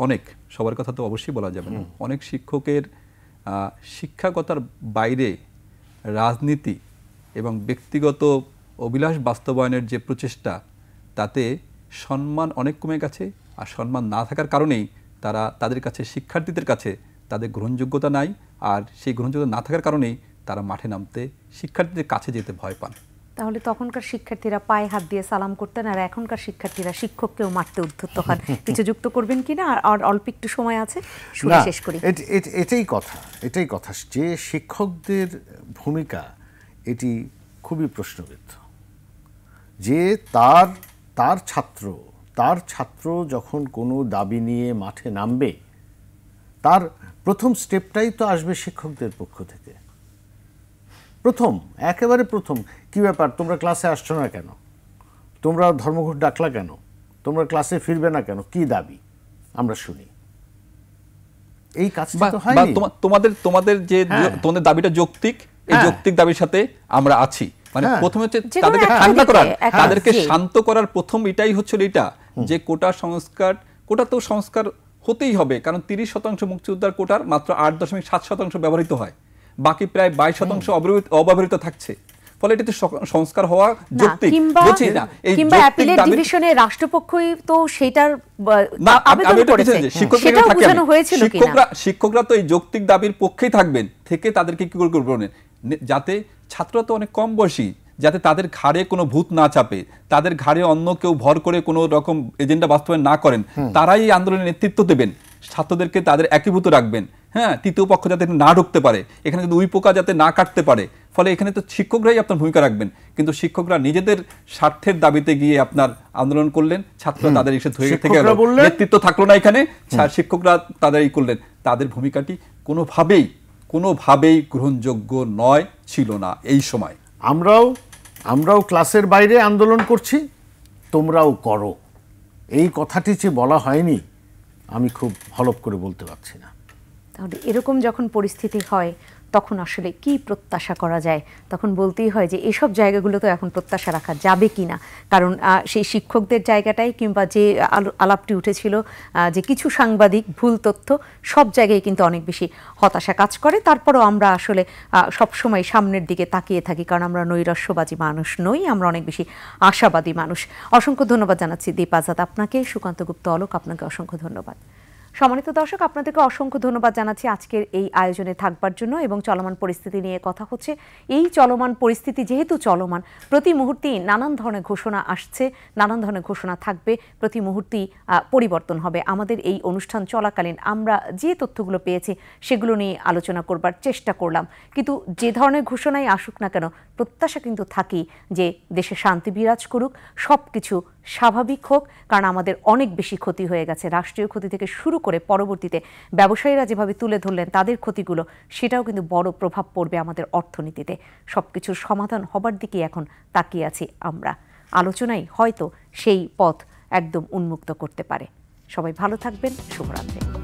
অনেক সবার কথা তো অবশ্যই বলা যাবে না, অনেক শিক্ষকের শিক্ষাগতার বাইরে রাজনীতি এবং ব্যক্তিগত অভিলাষ বাস্তবায়নের যে প্রচেষ্টা, তাতে সম্মান অনেক কমে গেছে। আর সম্মান না থাকার কারণেই তাদের কাছে, শিক্ষার্থীদের কাছে তাদের গ্রহণযোগ্যতা নাই, আর সেই গ্রহণযোগ্যতা না থাকার কারণেই তারা মাঠে নামতে, শিক্ষার্থীদের কাছে যেতে ভয় পান। তাহলে তখনকার শিক্ষার্থীরা পায়ে হাত দিয়ে সালাম করতেন, আর এখনকার শিক্ষার্থীরা শিক্ষককেও মারতে উদ্ধত হন। কিছু যুক্ত করবেন কিনা? আর অল্প একটু সময় আছে, শুনে শেষ করি। এটাই কথা যে শিক্ষকদের ভূমিকা এটি খুবই প্রশ্নবিদ্ধ। যে তার ছাত্র, তার ছাত্র যখন কোনো দাবি নিয়ে মাঠে নামবে, তার প্রথম স্টেপটাই তো আসবে শিক্ষকদের পক্ষ থেকে। একেবারে প্রথম, কি ব্যাপার তোমরা ক্লাসে আসছো না কেন, তোমরা ধর্মঘট ডাকলা কেন, তোমরা ক্লাসে ফিরবে না কেন, কি দাবি আমরা শুনি। এই কাজটা তো হয়নি। তোমাদের যে তোমাদের দাবিটা যৌক্তিক, এই যৌক্তিক দাবির সাথে আমরা আছি। মানে প্রথমে হচ্ছে তাদেরকে ঠান্ডা করার, তাদেরকে শান্ত করার প্রথম এটাই হচ্ছিল এটা যে কোটা তো সংস্কার হতেই হবে, কারণ 30% মুক্তিযোদ্ধার কোটার মাত্র 8.7% ব্যবহৃত হয়, বাকি প্রায় 22% অব্যবহৃত থাকছে। ফলে এটা তো সংস্কার হওয়া যৌক্তিক। বলছি না এই অ্যাপিলেট ডিভিশনে রাষ্ট্রপক্ষই তো সেটার আবেদন করেছে, সেটা বোঝানো হয়েছিল কিনা। শিক্ষকরা তো এই যৌক্তিক দাবির পক্ষেই থাকবেন, থেকে তাদেরকে কি করবেন যাতে ছাত্ররা তো অনেক কম বয়সী, যাতে তাদের ঘাড়ে কোনো ভূত না চাপে, তাদের ঘাড়ে অন্য কেউ ভর করে কোনো রকম এজেন্ডা বাস্তবায়ন না করেন, তারাই এই আন্দোলনের নেতৃত্ব দেবেন, ছাত্রদেরকে তাদের একীভূত রাখবেন। হ্যাঁ, তৃতীয় পক্ষ যাতে না ঢুকতে পারে, এখানে কিন্তু উই পোকা যাতে না কাটতে পারে। ফলে এখানে তো শিক্ষকরাই আপনার ভূমিকা রাখবেন, কিন্তু শিক্ষকরা নিজেদের স্বার্থের দাবিতে গিয়ে আপনার আন্দোলন করলেন, ছাত্ররা তাদের এসে ধরে থেকে গেল, নেতৃত্ব থাকলো না এখানে, শিক্ষকরা তাদের এই করলেন। তাদের ভূমিকাটি কোনোভাবেই গ্রহণযোগ্য নয়, ছিল না এই সময়। আমরাও ক্লাসের বাইরে আন্দোলন করছি, তোমরাও করো, এই কথাটি যে বলা হয়নি আমি খুব হলপ করে বলতে পারছি না। তাহলে এরকম যখন পরিস্থিতি হয় তখন আসলে কি প্রত্যাশা করা যায়? তখন বলতেই হয় যে এসব জায়গাগুলো তো এখন প্রত্যাশা রাখা যাবে কি না, কারণ সেই শিক্ষকদের জায়গাটাই কিংবা যে আলাপটি উঠেছিল যে কিছু সাংবাদিক ভুল তথ্য, সব জায়গায় কিন্তু অনেক বেশি হতাশা কাজ করে। তারপরও আমরা আসলে সবসময় সামনের দিকে তাকিয়ে থাকি, কারণ আমরা নৈরাশ্যবাদী মানুষ নই, আমরা অনেক বেশি আশাবাদী মানুষ। অসংখ্য ধন্যবাদ জানাচ্ছি দীপ আজাদ আপনাকে, সুকান্ত গুপ্ত অলোক আপনাকে অসংখ্য ধন্যবাদ। সম্মানিত দর্শক, আপনাদেরকে অসংখ্য ধন্যবাদ জানাচ্ছি আজকের এই আয়োজনে থাকবার জন্য। এবং চলমান পরিস্থিতি নিয়ে কথা হচ্ছে। এই চলমান পরিস্থিতি যেহেতু চলমান, প্রতি মুহূর্তেই নানান ধরনের ঘোষণা আসছে, নানান ধরনের ঘোষণা থাকবে, প্রতি মুহূর্তেই পরিবর্তন হবে। আমাদের এই অনুষ্ঠান চলাকালীন আমরা যে তথ্যগুলো পেয়েছি সেগুলো নিয়ে আলোচনা করবার চেষ্টা করলাম, কিন্তু যে ধরনের ঘোষণাই আসুক না কেন, প্রত্যাশা কিন্তু থাকি যে দেশে শান্তি বিরাজ করুক, সব কিছু স্বাভাবিক হোক, কারণ আমাদের অনেক বেশি ক্ষতি হয়ে গেছে। রাষ্ট্রীয় ক্ষতি থেকে শুরু করে পরবর্তীতে ব্যবসায়ীরা যেভাবে তুলে ধরলেন তাদের ক্ষতিগুলো, সেটাও কিন্তু বড় প্রভাব পড়বে আমাদের অর্থনীতিতে। সবকিছুর সমাধান হবার দিকে এখন তাকিয়ে আছি আমরা। আলোচনাই হয়তো সেই পথ একদম উন্মুক্ত করতে পারে। সবাই ভালো থাকবেন, শুভরাত্রি।